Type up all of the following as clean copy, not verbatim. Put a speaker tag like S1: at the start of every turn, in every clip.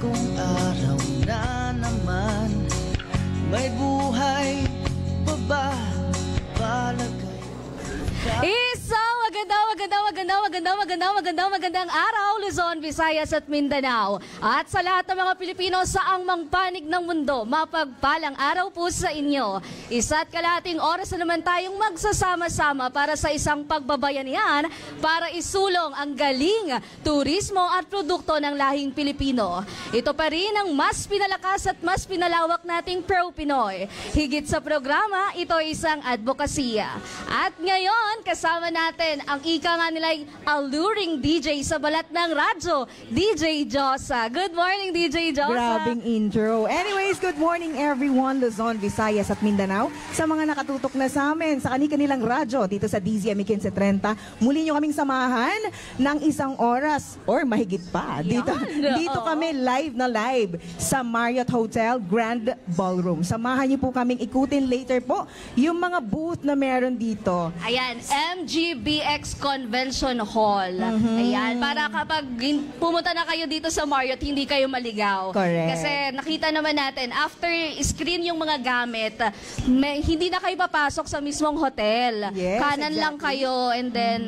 S1: bagong araw na naman. May buhay pa ba palagay?
S2: Isang magandang araw, Luzon, Visayas at Mindanao. At sa lahat ng mga Pilipino sa angmang panig ng mundo, mapagpalang araw po sa inyo. Isa't kalahating oras na naman tayong magsasama-sama para sa isang pagbabayanihan para isulong ang galing, turismo at produkto ng lahing Pilipino. Ito pa rin ang mas pinalakas at mas pinalawak nating Pro-Pinoy. Higit sa programa, ito ay isang advokasya. At ngayon, kasama natin ang ika nga nila'y alluring DJ sa balat ng radyo, DJ Josa. Good morning, DJ Josa.
S3: Grabing intro. Anyways, good morning everyone, Luzon, Visayas at Mindanao. Sa mga nakatutok na sa amin, sa kanilang radyo, dito sa DZME 1530, muli nyo kaming samahan ng isang oras or mahigit pa. Dito kami live sa Marriott Hotel Grand Ballroom. Samahan niyo po kaming ikutin later po yung mga booth na meron dito.
S2: Ayan, MGBX Convention Hall. Ayan, para kapag pumunta na kayo dito sa Marriott, hindi kayo maligaw.
S3: Correct.
S2: Kasi nakita naman natin, after screen yung mga gamit, hindi na kayo papasok sa mismong hotel.
S3: Yes,
S2: Kanan
S3: exactly.
S2: lang kayo and then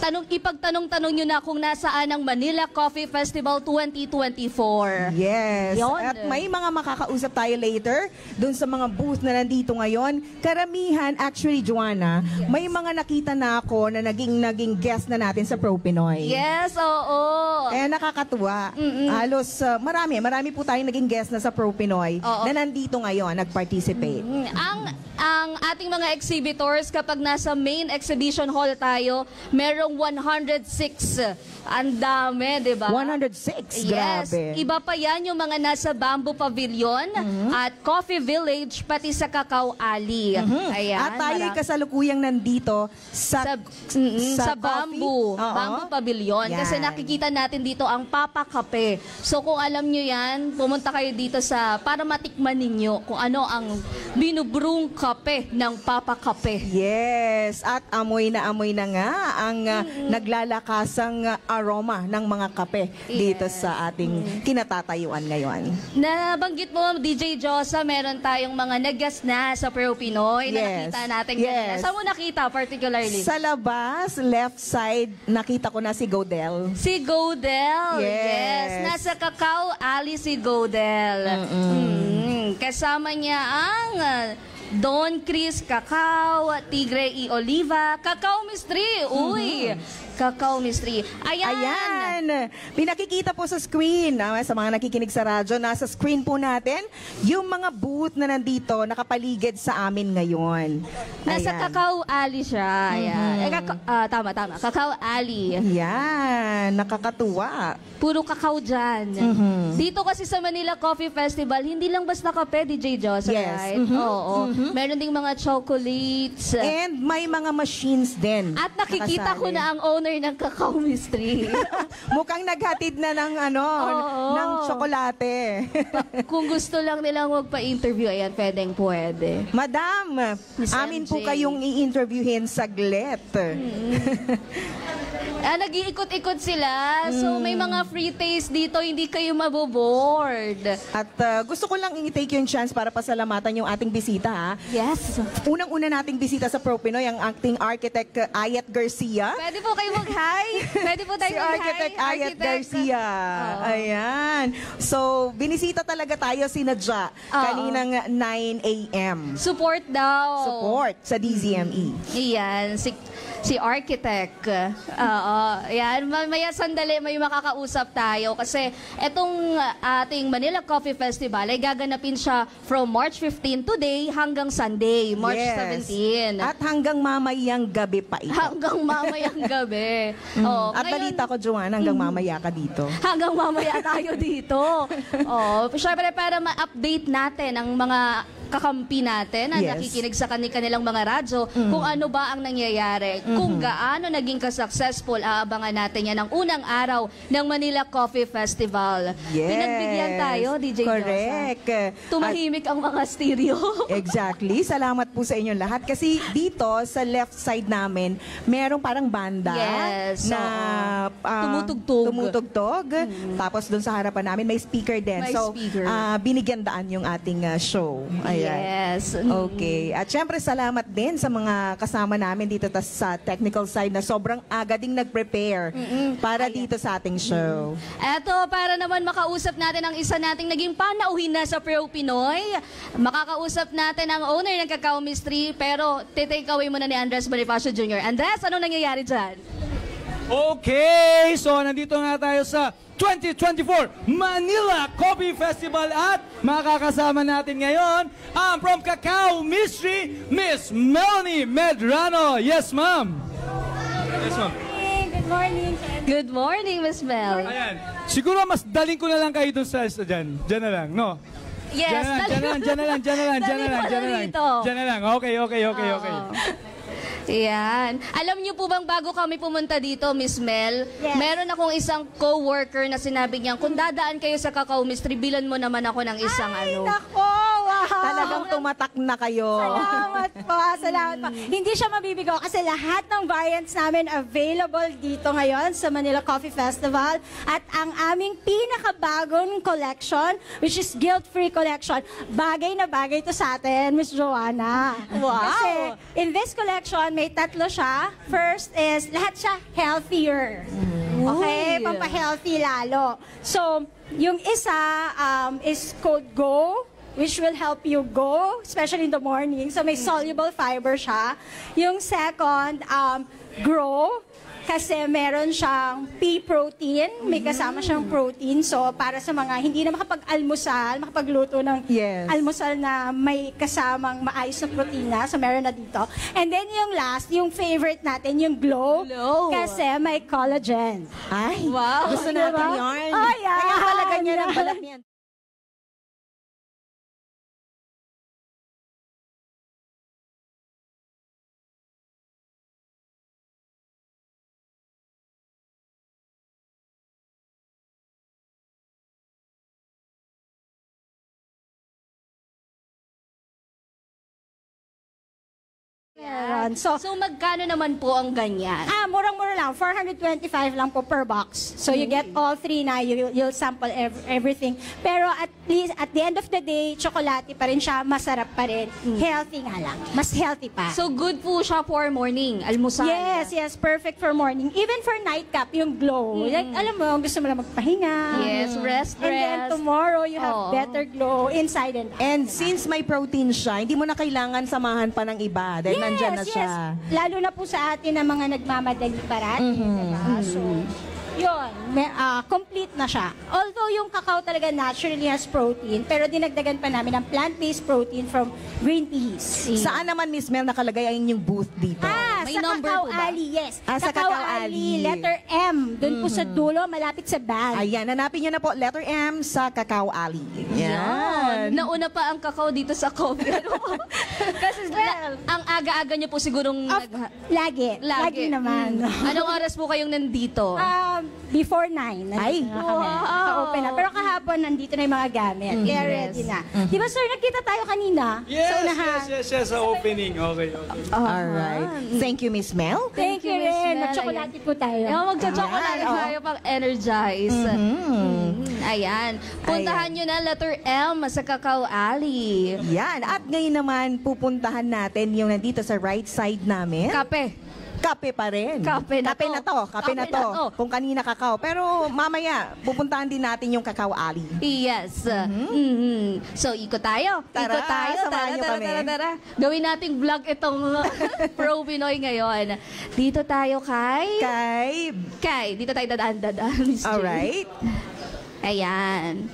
S2: ipagtanong-tanong nyo na kung nasaan ang Manila Coffee Festival 2024.
S3: Yes.
S2: Yun.
S3: At may mga makakausap tayo later dun sa mga booth na nandito ngayon. Karamihan, actually, Joanna, may mga nakita na ako na naging guest na natin sa Pro-Pinoy.
S2: Yes, oo.
S3: Kaya nakakatuwa. Halos marami po tayong naging guest na sa Pro-Pinoy na nandito ngayon, nag-participate.
S2: Ang ating mga exhibitors, kapag nasa main exhibition hall tayo, merong 106. Ang dami, di ba?
S3: 106,
S2: Yes.
S3: grabe.
S2: Iba pa yan yung mga nasa Bamboo Pavilion at Coffee Village, pati sa Cacao Alley. Ayan,
S3: At tayo'y kasalukuyang nandito sa
S2: Bamboo,
S3: coffee.
S2: Bamboo Pavilion.
S3: Yan.
S2: Kasi nakikita natin dito ang Papa Kape. So kung alam nyo yan, pumunta kayo dito para matikman ninyo kung ano ang binubrung kape ng Papa Kape.
S3: Yes, at amoy na nga ang naglalakasang aroma ng mga kape dito sa ating kinatatayuan ngayon.
S2: Nabanggit mo, DJ Josa, meron tayong mga nag-guest na sa Pro-Pinoy na nakita natin kanina. Saan mo nakita particularly?
S3: Sa labas, left side, nakita ko na si Godel.
S2: Si Godel. Yes. Nasa Cacao Alley si Godel. Kasama niya ang Don Chris Cacao, Tigre y Oliva, Cacao Mystery. Uy, Cacao Mystery. Ayan.
S3: Pinakikita po sa screen, sa mga nakikinig sa radyo, nasa screen po natin, yung mga booth na nandito, nakapaligid sa amin ngayon.
S2: Nasa Cacao Alley siya. Ayan. Tama. Cacao Alley.
S3: Yan, nakakatuwa.
S2: Puro kakao dyan. Dito kasi sa Manila Coffee Festival, hindi lang basta kape, DJ Joss, right? Oo. Meron ding mga chocolates.
S3: And may mga machines din.
S2: At nakikita ko na ang owner ng Cacao Mystery.
S3: Mukhang naghatid na ng ng tsokolate.
S2: Kung gusto lang nilang magpa-interview, ayan, pwede.
S3: Madam,
S2: Miss
S3: amin po
S2: MJ.
S3: kayong i-interviewin saglit.
S2: Nag-iikot-ikot sila. So, may mga free taste dito, hindi kayo maboboard.
S3: At gusto ko lang i-take yung chance para pasalamatan yung ating bisita. Ha?
S2: Yes.
S3: Unang-una nating bisita sa Pro-Pinoy, ang acting architect Ayat Garcia.
S2: Pwede po kayo mag-hi. Pwede po tayo
S3: Si Architect Ayat Garcia. Ayan. So, binisita talaga tayo si Nadja kaninang 9 a.m.
S2: Support daw.
S3: Support sa DZME.
S2: Iyan, si Architect. Ayan, mamaya sandali may makakausap tayo kasi etong ating Manila Coffee Festival ay gaganapin siya from March 15 today hanggang Sunday, March 17.
S3: At hanggang mamayang gabi pa ito.
S2: Hanggang mamayang gabi.
S3: At balita ko, Joanna, hanggang mamaya ka dito.
S2: Hanggang mamaya tayo dito. Syempre para ma-update natin ang mga kakampi natin na
S3: Yes.
S2: nakikinig sa kanilang mga radyo kung ano ba ang nangyayari, kung gaano naging ka-successful. Aabangan natin yan ang unang araw ng Manila Coffee Festival.
S3: Yes.
S2: Pinagbigyan tayo, DJ
S3: Correct.
S2: Josa. Tumahimik ang mga stereo.
S3: Exactly. Salamat po sa inyong lahat. Kasi dito, sa left side namin, merong parang banda
S2: Yes,
S3: na
S2: tumutugtog.
S3: Tapos doon sa harapan namin, may speaker din.
S2: May
S3: so,
S2: speaker.
S3: binigyan daan yung ating show. Ayan.
S2: Yes.
S3: Okay. At syempre, salamat din sa mga kasama namin dito sa technical side na sobrang aga ding nag-prepare para dito sa ating show.
S2: Eto, para naman makausap natin ang isa nating naging panauhin na sa Pro Pinoy. Makakausap natin ang owner ng Cacao Mystery, pero titake away muna ni Andres Bonifacio Jr. Andres, anong nangyayari dyan?
S4: Okay, so nandito nga tayo sa 2024 Manila Coffee Festival at makakasama natin ngayon ang from Cacao Mystery, Miss Melanie Medrano. Yes, ma'am. Yes, ma'am.
S5: Good morning.
S2: Good morning, Miss Mel.
S4: Ayan. Siguro mas daling ko na lang kayo dun sa dyan. Dyan na lang, no?
S2: Yes,
S4: Dyan na lang.
S2: dito.
S4: Dyan na lang. Okay.
S2: Yan. Alam niyo po bang bago kami pumunta dito, Miss Mel,
S5: Yes.
S2: meron akong isang co-worker na sinabi niya, kung dadaan kayo sa Cacao Mystery, bilan mo naman ako ng isang ano.
S5: Nako, wow.
S3: Talagang tumatak na kayo.
S5: Salamat po, salamat po. Hindi siya mabibigo kasi lahat ng variants namin available dito ngayon sa Manila Coffee Festival at ang aming pinakabagong collection, which is guilt-free collection. Bagay na bagay to sa atin, Miss Joanna.
S2: Wow.
S5: Kasi in this collection, may tatlo siya. First is, lahat siya healthier. Okay?
S2: Uy.
S5: Pampahealthy lalo. So, yung isa is called Go, which will help you go, especially in the morning. So, may soluble fiber siya. Yung second, Grow, kasi meron siyang pea protein, may kasama siyang protein. So, para sa mga hindi na makapag-almusal, makapagluto ng
S3: Yes.
S5: almusal na may kasamang maayos na protina. So, meron na dito. And then yung last, yung favorite natin, yung Glow.
S2: Glow.
S5: Kasi may collagen.
S3: Ay,
S2: Wow.
S3: gusto natin
S5: Diba?
S3: yarn.
S5: Oh, yeah.
S3: Kaya pala ganyan ang balat niyan.
S5: Meron. So,
S2: magkano naman po ang ganyan?
S5: murang-mura lang. 425 lang po per box. So, you get all three na. You'll sample everything. Pero at least, at the end of the day, chocolate pa rin siya. Masarap pa rin. Healthy nga lang. Mas healthy pa.
S2: So, good po siya for morning, almusal.
S5: Yes. Perfect for morning. Even for nightcap, yung glow. Like, alam mo, gusto mo lang magpahinga.
S2: Yes, rest.
S5: And then tomorrow, you have
S2: Oo.
S5: better glow inside and out.
S3: And since may protein siya, hindi mo na kailangan samahan pa ng iba dahil nandyan na siya.
S5: Lalo na po sa atin na mga nagmamadali parati, diba? So, yun, complete na siya. Although yung cacao talaga naturally has protein, pero dinagdagan pa namin ng plant-based protein from green peas.
S3: Saan naman, Miss Mel, nakalagay ang inyong booth dito?
S2: May
S5: sa
S2: number
S5: Cacao
S2: po ba?
S5: Alley, yes.
S3: Sa Cacao Alley.
S5: Letter M. Doon po sa dulo, malapit sa band.
S3: Ayan, hanapin nyo na po, letter M sa Cacao Alley.
S2: Yan. Nauna pa ang kakao dito sa coffee. Kasi ang aga-aga niyo po sigurong
S5: Lagi. Lagi naman.
S2: Anong oras po kayong nandito?
S5: Before 9.
S3: Ay.
S5: Ka-open na. Pero kahapon, nandito na yung mga gamit. Kaya ready na. Di ba, sir, nakita tayo kanina? Sa unahan.
S4: Yes, sa opening. Okay.
S3: Alright. Thank you, Miss Mel.
S5: Thank you
S2: Miss
S5: rin.
S2: Mel.
S5: Mag-chocolate po tayo.
S2: Magcha-chocolate
S3: Ayan,
S2: tayo pang energize. Ayan. Puntahan nyo na letter M sa Cacao Alley.
S3: Yan. At ngayon naman, pupuntahan natin yung nandito sa right side namin.
S2: Kape.
S3: Kape pa rin.
S2: Kape na to.
S3: Kape na to. Kung kanina kakao. Pero mamaya, pupuntahan din natin yung Cacao Alley.
S2: Yes. So, ikot tayo.
S3: Tara,
S2: Ikot tayo.
S3: samahan niyo kami.
S2: Tara. Gawin nating vlog itong Pro Pinoy ngayon. Dito tayo dito tayo dadaan, Miss Jane.
S3: Alright.
S2: Ayan.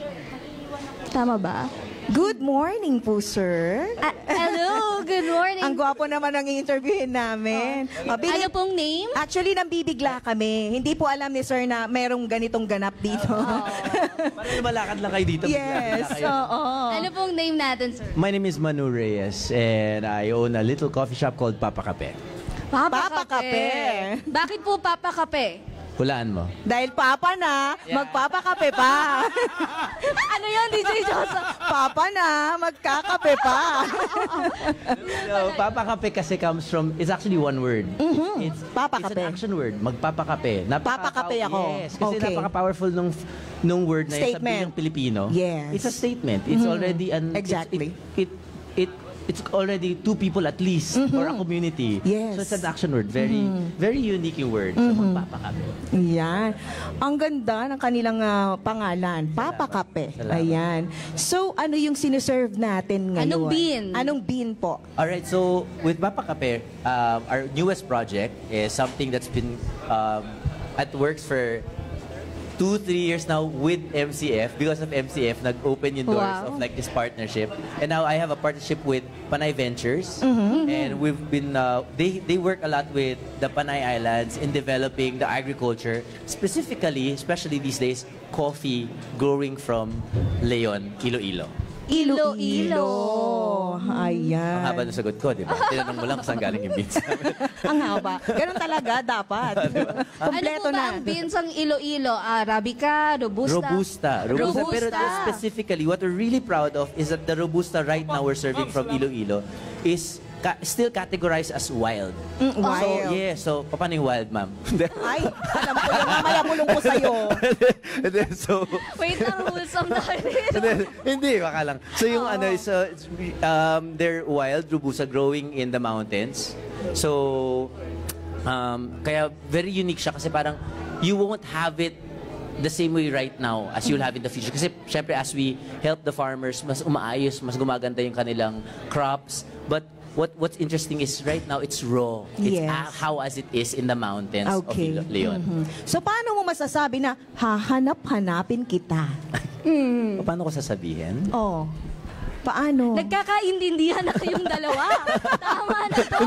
S2: Tama ba?
S3: Good morning po, sir.
S2: Hello, good morning.
S3: Ang gwapo naman ang interviewin namin.
S2: Ano pong name?
S3: Actually, nambibigla kami. Hindi po alam ni sir na merong ganitong ganap dito.
S6: Parang lumalakad lang kayo dito.
S3: Yes, oo.
S2: Ano pong name natin, sir?
S6: My name is Manu Reyes and I own a little coffee shop called Papa Kape.
S3: Papa Kape.
S2: Bakit po Papa Kape?
S6: Hulaan mo.
S3: Dahil papa na, magpapakape pa.
S2: Ano yun, DJ Joseph?
S3: Papa na, magkakape pa.
S6: So, Papa Kape kasi comes from, it's actually one word. It's
S3: Papa
S6: It's
S3: Kape.
S6: an action word. Magpapakape.
S3: Papakape ako.
S6: Yes, kasi
S3: Okay.
S6: napaka-powerful nung word na
S3: Statement.
S6: sabihin ng Pilipino.
S3: Yes.
S6: It's a statement. It's already an...
S3: Exactly.
S6: It's already two people at least or a community.
S3: Yes.
S6: So it's an action word. Very unique yung word. So magpapakape.
S3: Yan. Ang ganda ng kanilang pangalan, Papa Kape.
S6: Salamat.
S3: Ayan. So, ano yung sineserve natin ngayon?
S2: Anong bean?
S3: Anong bean po?
S6: Alright, so with Papa Kape, our newest project is something that's been at works for 2-3 years now with MCF. Because of MCF, nag-open yung doors
S2: Wow.
S6: of like this partnership. And now I have a partnership with Panay Ventures. And we've been, they work a lot with the Panay Islands in developing the agriculture, specifically, especially these days, coffee growing from Leon, Iloilo.
S2: Iloilo.
S3: Ayan.
S6: Ang haba ng sagot ko, di ba? Tinanong mo lang kung saan galing yung beans.
S3: Ang haba. Ganun talaga, dapat.
S2: Ano
S3: Kompleto
S2: po ba
S3: na.
S2: ang beans ang Iloilo? Arabica, Robusta?
S6: Robusta. Pero
S2: Robusta.
S6: specifically, what we're really proud of is that the Robusta right now we're serving from Iloilo is still categorized as wild.
S3: Wild.
S6: So, yeah. So, paano yung wild, ma'am?
S3: Ay, alam ko yung mamaya mulong ko sa'yo.
S6: so,
S2: Wait lang, wholesome tayo dito.
S6: hindi, baka lang. So, yung ano, is, they're wild, Robusta, growing in the mountains. So, kaya very unique siya kasi parang you won't have it the same way right now as you'll have in the future. Kasi syempre as we help the farmers, mas umaayos, mas gumaganda yung kanilang crops. But what's interesting is right now it's raw. It's
S3: Yes.
S6: how as it is in the mountains
S3: Okay.
S6: of Leon.
S3: So, paano mo masasabi na hahanap-hanapin kita?
S6: Paano ko sasabihin?
S3: Oh. Paano?
S2: Nagkakaintindihan na kayong dalawa. Tama na to.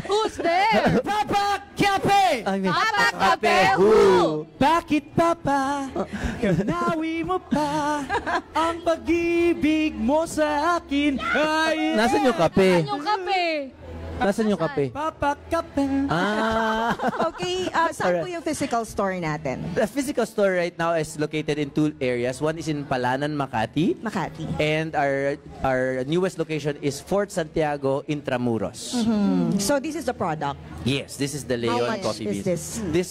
S2: Who's there?
S4: Papa Kape!
S2: Papa Kape.
S4: Bakit Papa, nawi mo pa ang pag-ibig mo sa akin? Ay,
S6: Nasaan yung kape?
S2: Yung kape.
S6: Nasaan yung kape?
S4: Papa Kape.
S3: Okay, saan po yung physical store natin?
S6: The physical store right now is located in two areas. One is in Palanan, Makati.
S3: Makati.
S6: And our newest location is Fort Santiago, Intramuros.
S3: So, this is the product.
S6: Yes, this is the
S3: How
S6: Leon
S3: much
S6: coffee
S3: is
S6: beans.
S3: this?
S6: This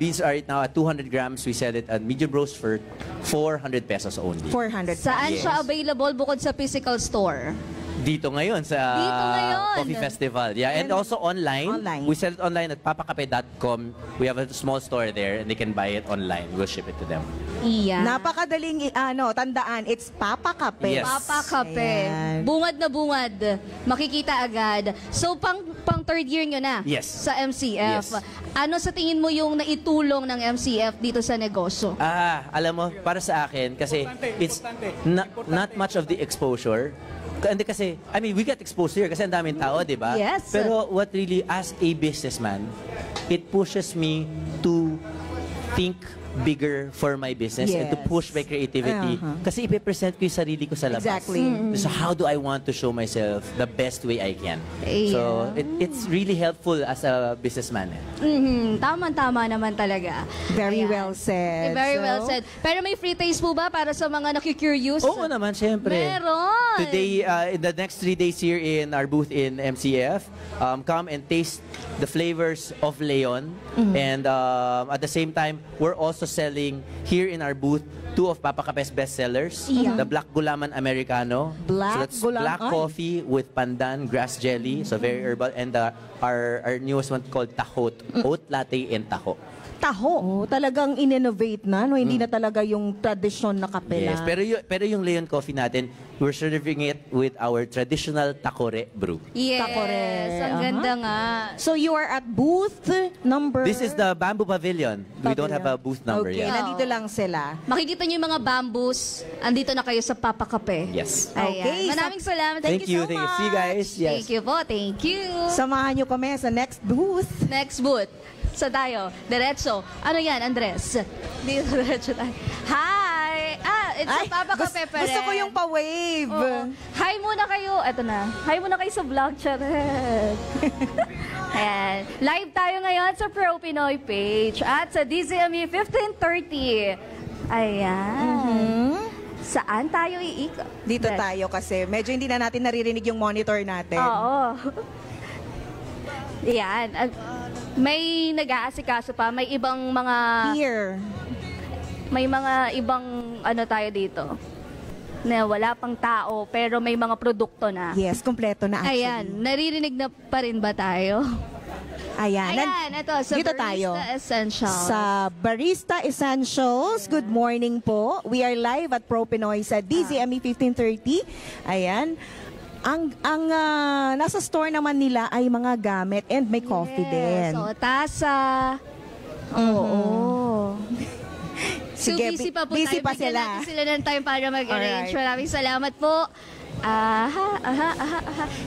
S6: beans are right now at 200 grams. We sell it at medium roast for 400 pesos only.
S3: 400.
S2: Saan
S6: Yes.
S2: siya available bukod sa physical store?
S6: Dito ngayon sa
S2: Dito ngayon.
S6: Coffee Festival. Yeah, and also online.
S3: Online.
S6: We sell it online at papakape.com. We have a small store there and they can buy it online. We'll ship it to them.
S2: Iya.
S3: Napakadaling tandaan. It's Papa Kape.
S6: Yes.
S2: Papa Kape.
S3: Ayan.
S2: Bungad na bungad. Makikita agad. So, pang third year nyo na
S6: Yes.
S2: sa MCF.
S6: Yes.
S2: Ano sa tingin mo yung naitulong ng MCF dito sa negosyo?
S6: Alam mo, para sa akin, kasi it's not much of the exposure. Hindi kasi, I mean, we get exposed here kasi ang daming tao, di ba?
S2: Yes.
S6: Pero what really, as a businessman, it pushes me to think bigger for my business and to
S3: Yes.
S6: push my creativity. Kasi ipipresent ko yung sarili ko sa labas.
S3: Exactly.
S6: So how do I want to show myself the best way I can?
S2: Yeah.
S6: So it's really helpful as a businessman.
S2: Tama-tama naman talaga.
S3: Very
S2: Ayan.
S3: well said.
S2: Very
S3: So,
S2: well said. Pero may free taste po ba para sa mga nakikurious?
S6: Oo naman, syempre.
S2: Meron!
S6: Today, in the next 3 days here in our booth in MCF, come and taste the flavors of Leon. And at the same time, we're also selling here in our booth 2 of Papa Kape's bestsellers.
S2: Yeah.
S6: The Black Gulaman Americano.
S3: Black
S6: so that's
S3: Gulaman.
S6: black coffee with pandan, grass jelly, so very herbal. And our newest one called Tahot, oat latte and taho.
S3: taho. Talagang in-innovate na, no? Hindi na talaga yung tradisyon na kape
S6: Yes,
S3: lang.
S6: pero yung Leon Coffee natin, we're serving it with our traditional takore brew.
S2: Yes,
S3: Takore.
S2: ang ganda nga.
S3: So you are at booth number...
S6: This is the Bamboo Pavilion. We don't have a booth number
S3: Okay,
S6: yet.
S3: nandito lang sila.
S2: Makikita niyo yung mga bamboos. Andito na kayo sa Papa Kape.
S6: Yes.
S3: Okay,
S2: Ayan. Maraming salamat.
S6: Thank you.
S3: so
S6: Thank you. See you
S3: much.
S6: guys. Yes.
S2: Thank you po. Thank you.
S3: Samahan nyo kami sa next booth.
S2: Next booth. Sa tayo. Diretso. Ano yan, Andres? Dito, diretso tayo. Hi! It's
S3: Ay,
S2: a Papa Kape pa rin.
S3: gusto ko yung pa-wave.
S2: Oo. Hi muna kayo. Eto na. Hi muna kayo sa vlog. Charet. Ayan. Live tayo ngayon sa Pro Pinoy page at sa DZME 1530. Ayan. Saan tayo iikot?
S3: Dito tayo kasi medyo hindi na natin naririnig yung monitor natin.
S2: Oo. Yan. May nag-aasikaso pa. May ibang mga...
S3: Here.
S2: May mga ibang ano tayo dito. Na wala pang tao pero may mga produkto na.
S3: Yes, kompleto na actually.
S2: Ayan. Naririnig na pa rin ba tayo?
S3: Ayan.
S2: Ayan. Ito. Sa
S3: Dito
S2: Barista
S3: tayo.
S2: Essentials.
S3: Sa Barista Essentials, good morning po. We are live at Pro Pinoy sa DZME 1530. Ayan. Ang nasa store naman nila ay mga gamit and may coffee din.
S2: So, tasa. Oo. So,
S3: Sige,
S2: busy pa po
S3: busy
S2: tayo.
S3: pa
S2: Bigyan
S3: sila.
S2: natin sila ng time para mag-arrange.
S3: Alright.
S2: Maraming salamat po.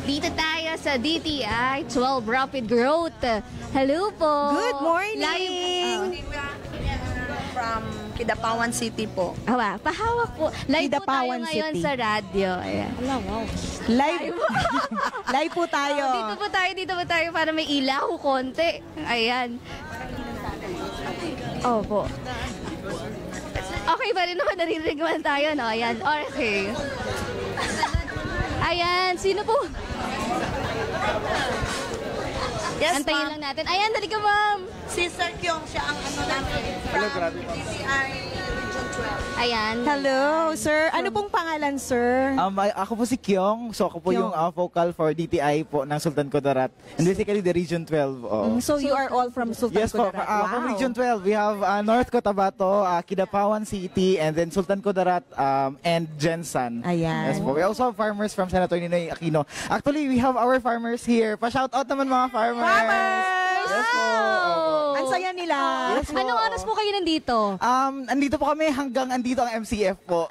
S2: Dito tayo sa DTI 12 Rapid Growth. Hello po.
S3: Good morning.
S2: Live.
S7: From Kidapawan City po.
S2: Pahawak po. Live po tayo
S3: Kidapawan
S2: ngayon
S3: City.
S2: sa radyo. Ayan.
S3: Live. Live po tayo.
S2: Dito po tayo para may ilaw konti. Ayan. Opo. Okay pa rin naman, naririnig man tayo, no? Ayan, okay. Ayan, sino po?
S7: Yes,
S2: Antayin
S7: ma'am.
S2: lang natin. Ayan, dali ka, ma'am.
S7: Si Sir Kyong, siya ang ano namin from DTI Region 12.
S2: Ayan.
S3: Hello, sir. Ano pong pangalan, sir?
S8: Ako po si Kyong. So ako po
S3: Kyong.
S8: yung vocal for DTI po ng Sultan Kudarat. And basically the Region 12.
S3: So you are all from Sultan
S8: Yes po,
S3: Kudarat.
S8: from Region 12. We have North Cotabato, Kidapawan City, and then Sultan Kudarat and Jensan.
S3: Ayan.
S8: Yes po. We also have farmers from Senator Ninoy Aquino. Actually, we have our farmers here. Pa-shout out naman mga farmers! Yes po.
S3: Ang saya nila.
S8: Yes po.
S2: Anong oras po kayo nandito?
S8: Andito po kami hanggang andito ang MCF po.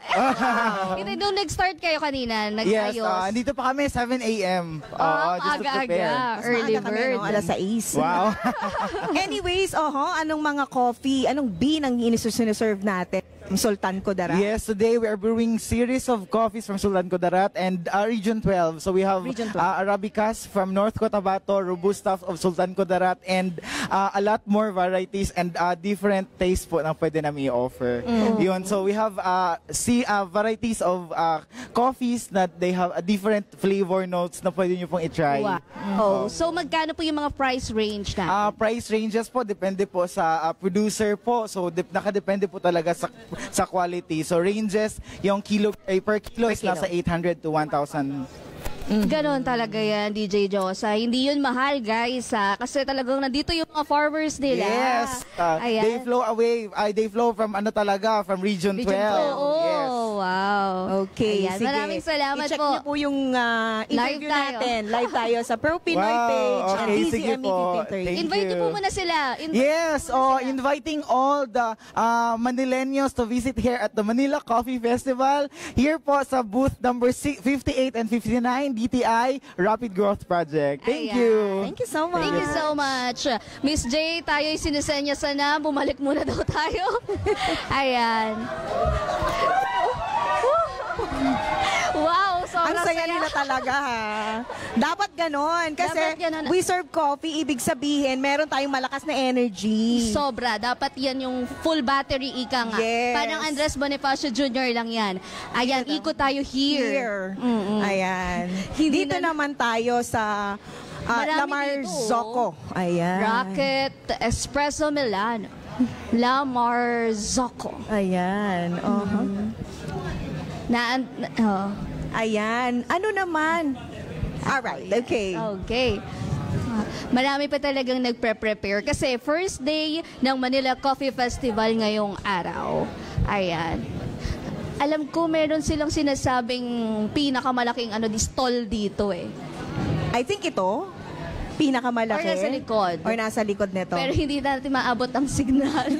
S2: Nung nag-start kayo kanina,
S8: Yes,
S2: nag-ayos.
S8: andito pa kami 7 a.m. Just to prepare.
S2: Aga-aga. Early
S3: Maaga kami,
S2: bird.
S3: no? Alas 6.
S8: Wow.
S3: Anyways, anong mga coffee, anong bean ang iniserve natin? Sultan Kudarat.
S8: Yes, today we are brewing series of coffees from Sultan Kudarat and Region 12. So we have
S3: Region 12.
S8: Arabicas from North Cotabato, Robusta of Sultan Kudarat, and a lot more varieties and different tastes po na pwede namin i-offer. Yun. So we have varieties of coffees that they have a different flavor notes na pwede nyo pong i-try.
S2: Wow. So magkano po yung mga price range na?
S8: Price ranges po, depende po sa producer po. So, nakadepende po talaga sa quality. So, ranges, yung per kilo is nasa 800 to 1,000.
S2: Ganon talaga yan, DJ Josa. Hindi yun mahal, guys. Kasi talagang nandito yung mga farmers nila.
S8: Yes.
S2: Ayan.
S8: They flow from from Region 12.
S2: Oo,
S8: Yes.
S2: wow.
S3: Okay,
S2: Ayan,
S3: sige.
S2: maraming salamat
S3: I-check
S2: po.
S3: niyo po yung interview
S2: Live tayo.
S3: natin. Live tayo sa Pro Pinoy
S8: Wow,
S3: page at
S8: okay, sige
S3: DZME
S8: po.
S3: 1530.
S8: Thank
S2: Invite niyo
S8: you.
S2: po muna sila.
S8: Yes, inviting all the Manileños to visit here at the Manila Coffee Festival. Here po sa booth number 58 and 59, DTI Rapid Growth Project. Thank
S2: Ayan.
S8: you.
S3: Thank you so much.
S2: Thank you so much. Miss J, tayo'y sinisenya sana. Bumalik muna daw tayo. Ayan. Wow, sobrang
S3: Ang saya nila talaga ha. Dapat ganon. Kasi
S2: Dapat ganon.
S3: we serve coffee, ibig sabihin, meron tayong malakas na energy.
S2: Sobra. Dapat yan yung full battery ika nga.
S3: Yes.
S2: Parang Andres Bonifacio Jr. lang yan. Ayan, ikot tayo here.
S3: Ayan.
S2: Hindi
S3: Dito
S2: na-
S3: naman tayo sa
S2: Marami
S3: Lamar
S2: dito,
S3: Zocco. Ayan.
S2: Rocket, Espresso Milano. La Marzocco.
S3: Ayan.
S2: Oh.
S3: Ayan. Ano naman? Alright, okay.
S2: Okay. Marami pa talagang nagpre-prepare kasi first day ng Manila Coffee Festival ngayong araw. Ayan. Alam ko meron silang sinasabing pinakamalaking stall dito eh.
S3: I think ito, pinakamalaki.
S2: Or nasa likod.
S3: Or nasa likod nito.
S2: Pero hindi natin maabot ang signal.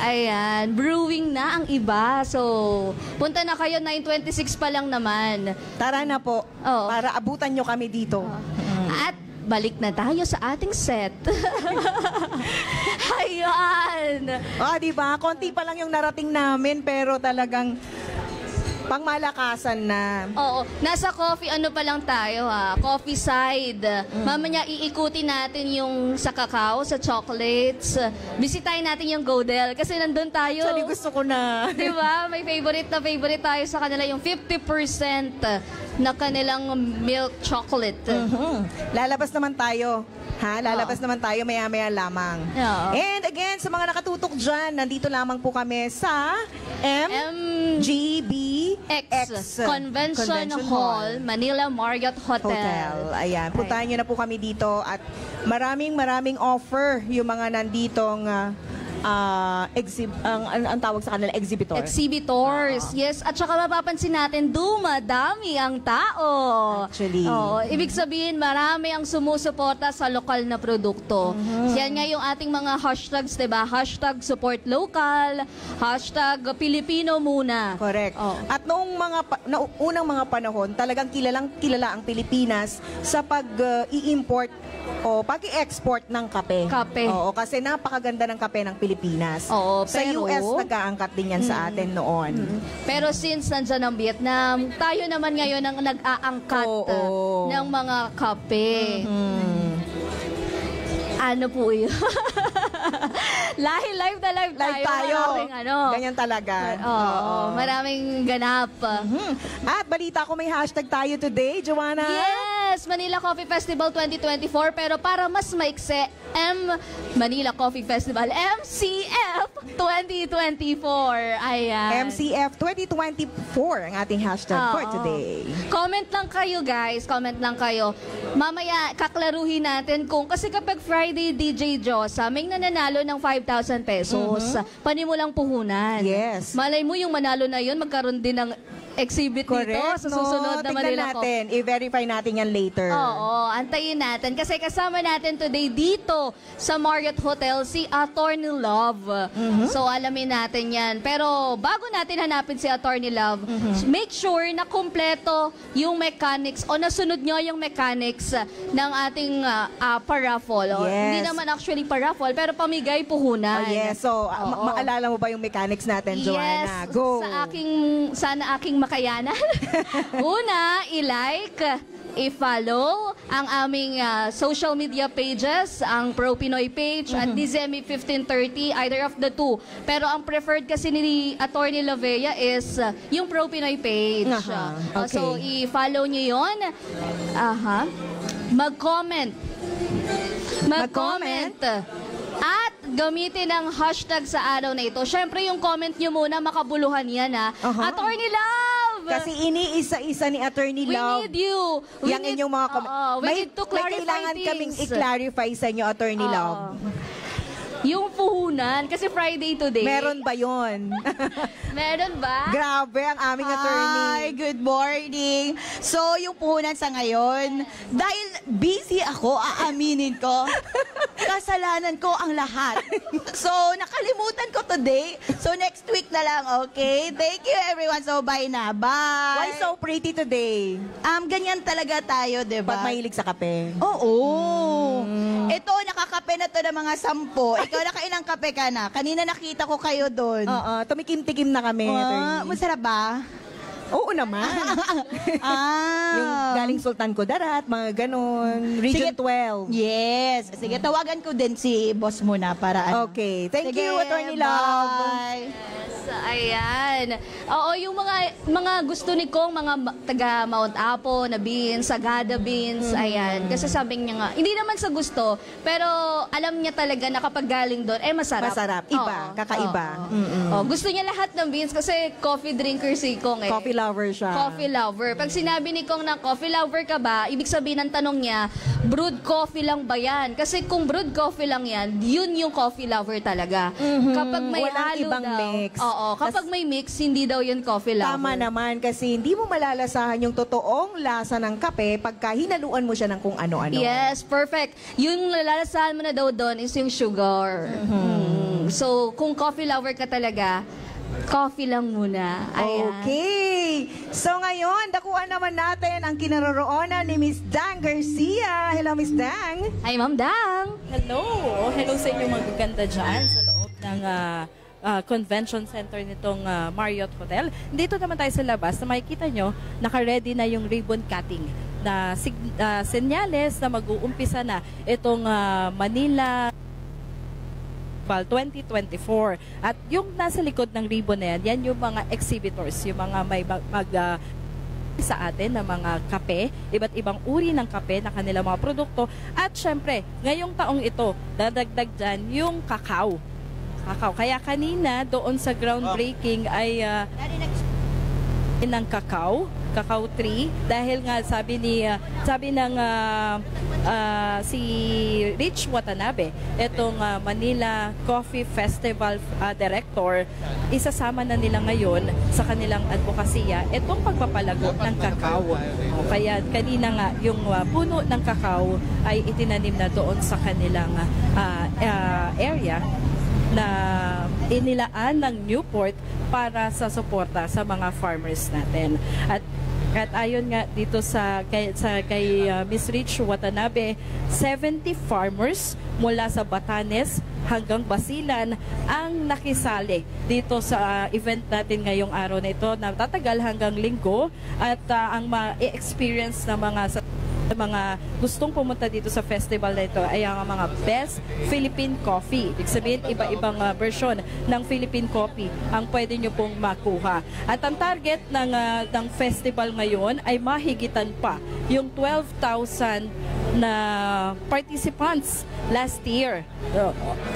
S2: Ayan, brewing na ang iba. So, punta na kayo, 9:26 pa lang naman.
S3: Tara na po,
S2: Oo.
S3: para abutan nyo kami dito.
S2: At balik na tayo sa ating set. Ayan.
S3: Di ba? Konti pa lang yung narating namin, pero talagang pangmalakasan na.
S2: Oo, nasa coffee pa lang tayo coffee side. Mamaya iikutin natin yung sa cacao, sa chocolates. Bisitahin natin yung Godel kasi nandun tayo.
S3: Actually, gusto ko na.
S2: Di ba? May favorite tayo sa kanila yung 50% na kanilang milk chocolate.
S3: Lalabas naman tayo. Lalabas naman tayo maya-maya lamang.
S2: Oo.
S3: And again, sa mga nakatutok dyan, nandito lamang po kami sa MGBX
S2: Convention Hall, Manila Marriott Hotel.
S3: Ayan, puntahan nyo na po kami dito at maraming offer yung mga nanditong ang tawag sa kanila,
S2: Exhibitors. Yes, at saka mapapansin natin, dumadami ang tao.
S3: Actually.
S2: Ibig sabihin, marami ang sumusuporta sa lokal na produkto. Yan nga yung ating mga hashtags, diba? Hashtag support local, hashtag Pilipino muna.
S3: Correct. At noong unang mga panahon, talagang kilala ang Pilipinas sa pag-i-import o pag-i-export ng kape. Oo, kasi napakaganda ng kape ng Pilipinas.
S2: Oo,
S3: sa
S2: pero
S3: US, nag-aangkat din yan sa atin noon.
S2: Pero since nandyan ang Vietnam, tayo naman ngayon ang nag-aangkat ng mga kape. Ano po yun? Live tayo.
S3: Ganyan talaga.
S2: Maraming ganap.
S3: At balita ko may hashtag tayo today, Joanna.
S2: Yes, Manila Coffee Festival 2024. Pero para mas maikse, Manila Coffee Festival, MCF 2024. Ayan.
S3: MCF 2024 ang ating hashtag for today.
S2: Comment lang kayo, guys. Comment lang kayo. Mamaya, kaklaruhin natin kasi kapag Friday DJ Josa, may nananalo ng 5,000 pesos. Panimulang puhunan.
S3: Yes.
S2: Malay mo yung manalo na yun, magkaroon din ng exhibit dito sa susunod na Manila
S3: natin. I-verify natin yan later.
S2: Oo, antayin natin. Kasi kasama natin today dito sa Marriott Hotel si Attorney Love. So, alamin natin yan. Pero bago natin hanapin si Attorney Love, make sure na kumpleto yung mechanics o nasunod nyo yung mechanics ng ating paraffle. Hindi naman actually paraffle, pero pamigay puhunan.
S3: Yes. So, maalala mo ba yung mechanics natin, Joanna?
S2: Yes.
S3: Go!
S2: Sana aking makayanan. Una, i-like, i-follow ang aming social media pages, ang Pro Pinoy page at Dizemi 1530, either of the two. Pero ang preferred kasi ni Attorney Lavea is yung Pro Pinoy page.
S3: Okay.
S2: So, i-follow nyo yun. Mag-comment. At gamitin ang hashtag sa araw na ito. Siyempre, yung comment nyo muna, makabuluhan yan Attorney Love!
S3: Kasi iniisa-isa ni Attorney Love.
S2: We need you.
S3: Yung inyong mga comment.
S2: We need to clarify
S3: kailangan
S2: things.
S3: kaming i-clarify sa inyo, Attorney Love.
S2: Yung puhunan, kasi Friday today.
S3: Meron ba yon?
S2: Meron ba?
S3: Grabe ang aming attorney.
S7: Hi, good morning. So, yung puhunan sa ngayon, dahil busy ako, aaminin ko, kasalanan ko ang lahat. So, nakalimutan ko today. So, next week na lang, okay? Thank you, everyone. So, bye na. Bye.
S3: Why so pretty today?
S7: Ganyan talaga tayo, di ba?
S3: Ba't mahilig sa kape?
S7: Oo. Ito, nakakape na to ng mga 10. Ikaw, nakailang kape ka na? Kanina nakita ko kayo doon.
S3: Tumikim-tikim na kami.
S7: Masarap ba?
S3: Oo naman. Yung galing Sultan Kudarat, mga ganon. Region 12.
S7: Yes. Sige, tawagan ko din si boss muna para ano.
S3: Okay. Thank
S7: Sige,
S3: you, Attorney Love.
S7: bye.
S2: Ayan. Oo, yung mga gusto ni Kong, mga taga Mount Apo na beans, Sagada beans, ayan. Kasi sabi niya nga, hindi naman sa gusto, pero alam niya talaga na kapag galing doon, masarap.
S3: Masarap. Iba.
S2: Oo.
S3: Kakaiba.
S2: Oo. Gusto niya lahat ng beans kasi coffee drinker si Kong
S3: Coffee lover siya.
S2: Coffee lover. Pag sinabi ni Kong na coffee lover ka ba, ibig sabihin ng tanong niya, brewed coffee lang ba yan? Kasi kung brewed coffee lang yan, yun yung coffee lover talaga. Kapag may
S3: Walang
S2: halo
S3: ibang
S2: daw,
S3: mix.
S2: Oo, kapag may mix, hindi daw yun coffee lover.
S3: Tama naman kasi hindi mo malalasahan yung totoong lasa ng kape pagka hinaluan mo siya ng kung ano-ano.
S2: Yes, perfect. Yung lalasahan mo na daw doon is yung sugar. So, kung coffee lover ka talaga, coffee lang muna. Ayan.
S3: Okay. So ngayon, dakuan naman natin ang kinaroroonan ni Miss Dang Garcia. Hello, Miss Dang.
S2: Ay, Ma'am Dang.
S9: Hello! Hello sa inyong magaganda dyan sa loob ng convention center nitong Marriott Hotel. Dito naman tayo sa labas na makikita nyo, naka-ready na yung ribbon cutting na senyales na mag-uumpisa na itong Manila 2024. At yung nasa likod ng ribbon na yan, yan yung mga exhibitors, yung mga may sa atin na mga kape, iba't ibang uri ng kape na kanilang mga produkto. At syempre, ngayong taong ito, dadagdag dyan yung kakao. Kaya kanina, doon sa groundbreaking ay ng kakao tree, dahil nga sabi ng si Rich Watanabe, itong Manila Coffee Festival Director, isasama na nila ngayon sa kanilang advokasya itong pagpapalago ng kakao. Kaya kanina nga yung puno ng kakao ay itinanim na doon sa kanilang area na inilaan ng Newport para sa suporta sa mga farmers natin. At ayon nga dito kay Miss Rich Watanabe, 70 farmers mula sa Batanes hanggang Basilan ang nakisali dito sa event natin ngayong araw na ito na tatagal hanggang Linggo, at ang ma-experience na mga gustong pumunta dito sa festival na ito ay ang mga best Philippine coffee. Ibig sabihin, iba-ibang version ng Philippine coffee ang pwede nyo pong makuha. At ang target ng festival ngayon ay mahigitan pa yung 12,000 na participants last year.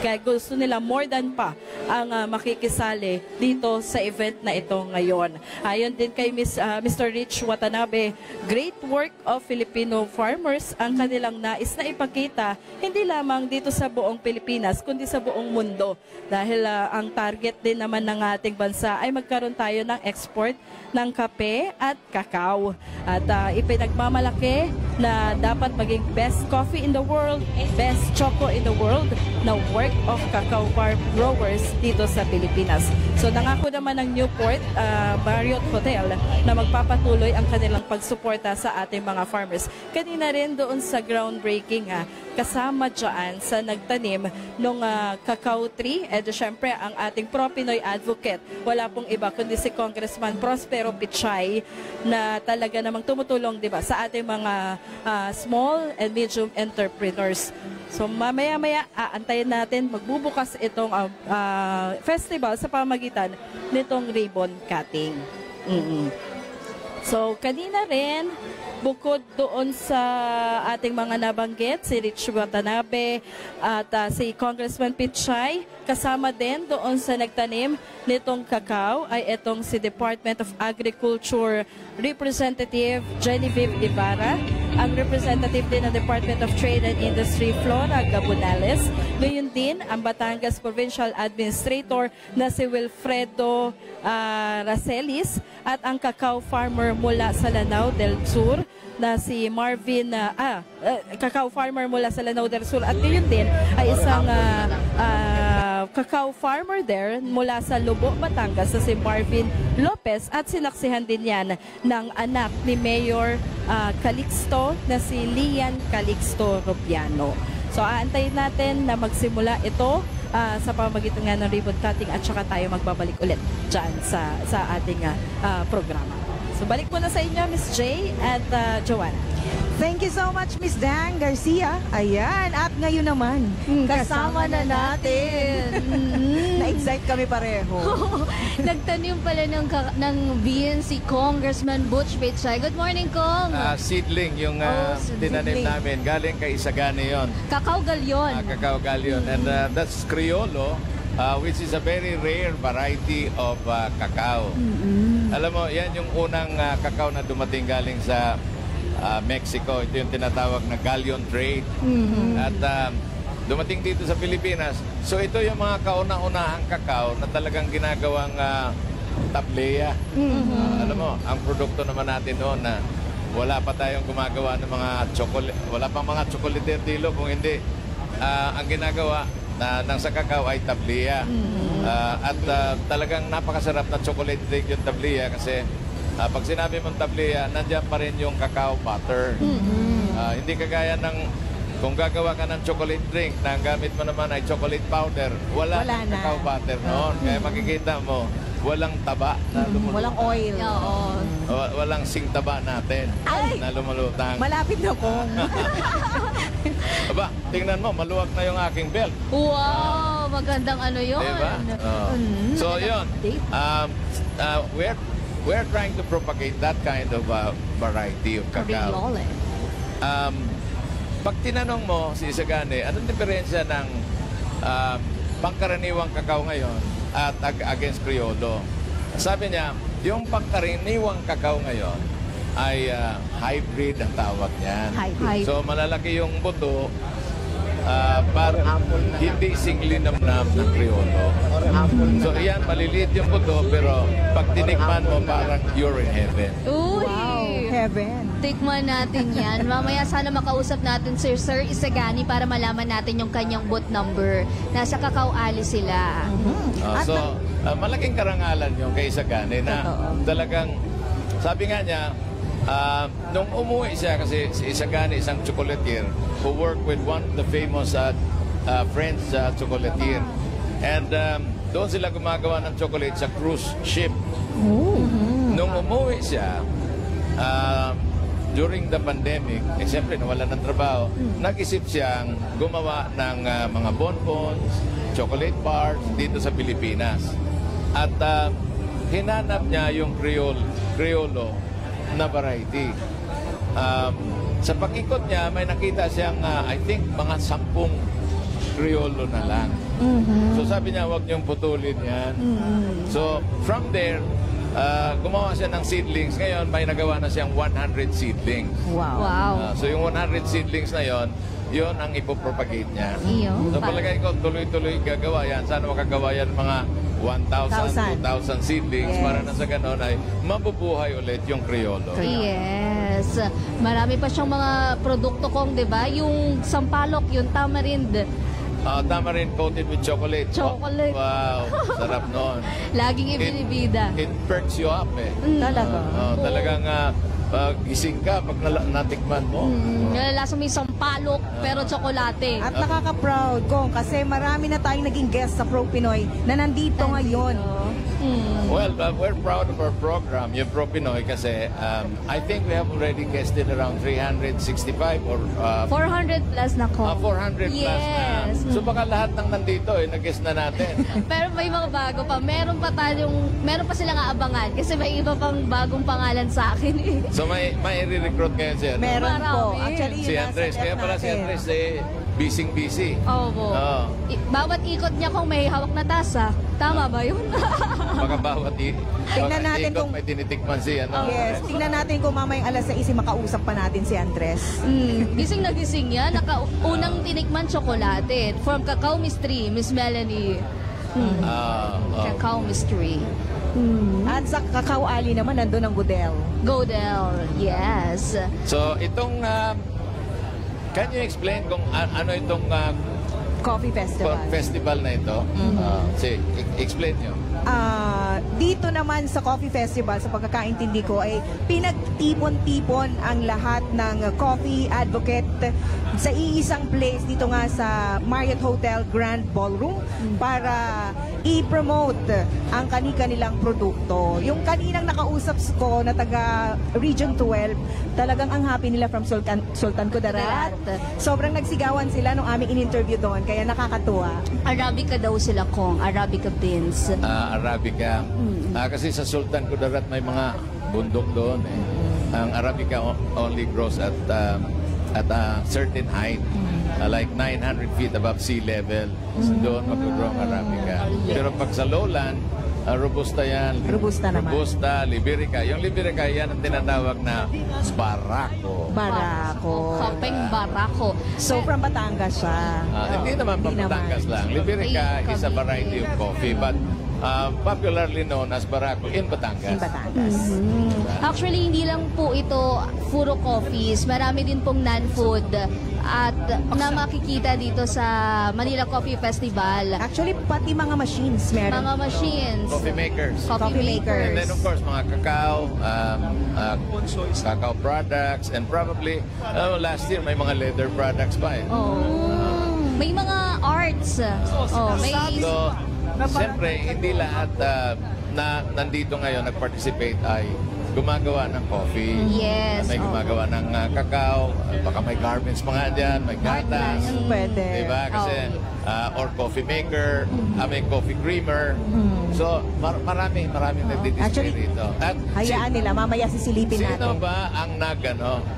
S9: Kaya gusto nila more than pa ang makikisali dito sa event na ito ngayon. Ayon din kay Mr. Rich Watanabe, great work of Filipino farmers ang kanilang nais na ipakita hindi lamang dito sa buong Pilipinas kundi sa buong mundo. Dahil ang target din naman ng ating bansa ay magkaroon tayo ng export ng kape at kakao. At ipinagmamalaki na dapat maging best coffee in the world, best choco in the world na work of cacao farm growers dito sa Pilipinas. So nangako naman ng Newport Marriott Hotel na magpapatuloy ang kanilang pagsuporta sa ating mga farmers. Kanina rin doon sa groundbreaking, kasama dyan sa nagtanim ng cacao tree, syempre ang ating pro-Pinoy advocate, wala pong iba kundi si Congressman Prospero Pichay, na talaga namang tumutulong, di ba, sa ating mga small and medium entrepreneurs. So mamaya-maya aantayin natin magbubukas itong festival sa pamagitan nitong ribbon cutting. So kanina rin, bukod doon sa ating mga nabanggit, si Rich Watanabe at si Congressman Pichay, kasama din doon sa nagtanim nitong kakao ay itong si Department of Agriculture Representative Genevieve Ibarra, ang representative din ng Department of Trade and Industry Flora Gabonales, gayon din ang Batangas Provincial Administrator na si Wilfredo Racelis, at ang cacao farmer mula sa Lanao del Sur na si Marvin, cacao farmer mula sa Lanao del Sur, at gayon din ay isang cacao farmer there mula sa Lubo, Batangas na si Marvin Lopez, at sinaksihan din yan ng anak ni Mayor Calixto na si Lian Calixto Rubiano. So aantayin natin na magsimula ito sa pamamagitan nga ng ribbon cutting, at saka tayo magbabalik ulit dyan sa ating programa. So balik muna sa inyo, Miss J at Joanna.
S3: Thank you so much, Miss Dang Garcia. Ayan, at ngayon naman, kasama na natin. Na-excite kami pareho.
S2: Nagtanim pala ng bean si Congressman Butch Pichay. Good morning, Kong.
S10: Seedling yung tinanim namin. Galing kay Isagani yon.
S2: Cacao Galyon.
S10: Cacao Galyon. And that's Criollo. which is a very rare variety of cacao. Alam mo, yan yung unang cacao na dumating galing sa Mexico. Ito yung tinatawag na galleon trade. At dumating dito sa Pilipinas. So ito yung mga kauna-unahang cacao na talagang ginagawang tableya. Alam mo, ang produkto naman natin noon na wala pa tayong gumagawa ng mga chocolate, wala pang mga chocolate dilo kung hindi. Ang ginagawa ng sa cacao ay tableya. At talagang napakasarap na chocolate drink yung tableya kasi pag sinabi mong tableya, nandiyan pa rin yung cacao butter. Hindi kagaya ng kung gagawa ka ng chocolate drink na ang gamit mo naman ay chocolate powder, wala na cacao butter noon. Kaya makikita mo, walang taba na lumulutang.
S3: Walang oil.
S10: Walang singtaba natin na lumulutang.
S3: Malapit na kong.
S10: Aba, tingnan mo, maluwag na yung aking belt.
S2: Wow, magandang ano yun.
S10: Diba? So, yun. We're trying to propagate that kind of variety of cacao. Pag tinanong mo si Isagani, anong diferensya ng pangkaraniwang cacao ngayon at against Criollo? Sabi niya, yung pangkaraniwang cacao ngayon ay hybrid ang tawag niyan. So malalaki yung buto, hindi singli namnam ng Criollo. So yan, maliliit yung buto, pero pag tinikman mo, parang you're in heaven.
S2: Uy!
S3: Heaven.
S2: Tikman natin yan. Mamaya sana makausap natin si Sir Isagani para malaman natin yung kanyang boot number. Nasa Cacao Alley sila.
S10: So, malaking karangalan yung kay Isagani na talagang, sabi nga niya, nung umuwi siya, kasi si Isagani isang chocolatier who worked with one of the famous French chocolatier. And doon sila gumagawa ng chocolate sa cruise ship. Nung umuwi siya, during the pandemic, siyempre nawala ng trabaho, nag-isip siyang gumawa ng mga bonbons, chocolate bars dito sa Pilipinas. At hinanap niya yung Criollo na variety. Sa pag-ikot niya, may nakita siyang, I think, mga 10 Criollo na lang. So sabi niya, huwag niyong putulin yan. So from there, gumawa siya ng seedlings. Ngayon, may nagawa na siyang 100 seedlings.
S2: Wow.
S10: So yung 100 seedlings na yon, yun ang ipopropagate niya. So palagay ko, tuloy-tuloy gagawa yan. Sana makagawa yan mga 1,000, 2,000 seedlings para na sa ganon ay mabubuhay ulit yung Criollo.
S2: Yes. Marami pa siyang mga produkto kong, di ba? Yung sampalok, yung tamarind.
S10: Tamarind coated with chocolate.
S2: Chocolate.
S10: Wow, sarap noon.
S2: Laging ibinibida.
S10: It perks you up eh.
S3: Talaga.
S10: Talagang gising ka pag natikman mo.
S2: Nalalasa mo yung sampalok pero tsokolate.
S3: At nakaka-proud kong kasi marami na tayong naging guest sa Pro Pinoy na nandito ngayon.
S10: Well, we're proud of our program, yung Pro Pinoy, kasi I think we have already guested around 365 or
S2: 400 plus na ko.
S10: 400 plus na. So baka lahat ng nandito nag-guest na natin.
S2: Pero may mga bago pa. Meron pa silang aabangan kasi may iba pang bagong pangalan sa akin.
S10: So may i-recruit ngayon siya.
S3: Meron po. Actually,
S10: Si Andres. Kaya pala si Andres busy.
S2: Opo. Bawat ikot niya kung may hawak na tasa. Tama ba yun?
S10: Baka bawat
S3: tingnan natin
S10: ikot
S3: kung
S10: may tinitikman siya.
S3: Yes, tingnan natin kung mamayang alas 6 makausap pa natin si Andres.
S2: Gising na gising yan. Unang tinikman tsokolate. From Cacao Mystery, Miss Melanie. Cacao Mystery.
S3: At sa Cacao Alley naman, nandun ang Godel.
S2: Godel, yes.
S10: So itong, can you explain kung ano itong
S3: Coffee Festival.
S10: Festival na ito? Sige, explain nyo.
S3: Dito naman sa Coffee Festival, sa pagkakaintindi ko, ay pinagtipon-tipon ang lahat ng coffee advocate sa iisang place dito nga sa Marriott Hotel Grand Ballroom para i-promote ang kani-kanilang produkto. Yung kaninang nakausap ko na taga Region 12, talagang ang happy nila from Sultan Kudarat. Sobrang nagsigawan sila nung aming in-interview doon, kaya nakakatuwa.
S2: Arabica daw sila kong, Arabica beans.
S10: Arabica. Kasi sa Sultan Kudarat may mga bundok doon. Ang Arabica only grows at at a certain height. Like 900 feet above sea level. Doon mag-grow ang Arabica. Pero pag sa lowland, Robusta yan.
S3: Robusta naman.
S10: Robusta, Liberica. Yung Liberica, yan ang tinatawag na Barako.
S3: Barako.
S2: Kapeng Barako.
S3: So, from Batangas siya.
S10: Hindi naman Batangas lang. Liberica is a variety of coffee, but popularly known as Barako in Batangas.
S3: In Batangas.
S2: Actually, hindi lang po ito puro coffees. Marami din pong non-food at na makikita dito sa Manila Coffee Festival.
S3: Actually, pati mga machines meron.
S2: Mga machines.
S10: Coffee makers.
S2: Coffee makers.
S10: And then of course, mga cacao, cacao products, and probably last year may mga leather products pa eh.
S2: May mga arts. May
S10: So, siyempre, hindi lahat na nandito ngayon nag-participate ay gumagawa ng coffee.
S2: Yes.
S10: May gumagawa ng cacao, baka may garments mga dyan, may gatas.
S3: Pwede.
S10: Diba? Kasi, or coffee maker, may coffee creamer. So, marami nagdi-display
S3: Actually,
S10: rito. At
S3: hayaan nila, mamaya sisilipin natin.
S10: sino ba ang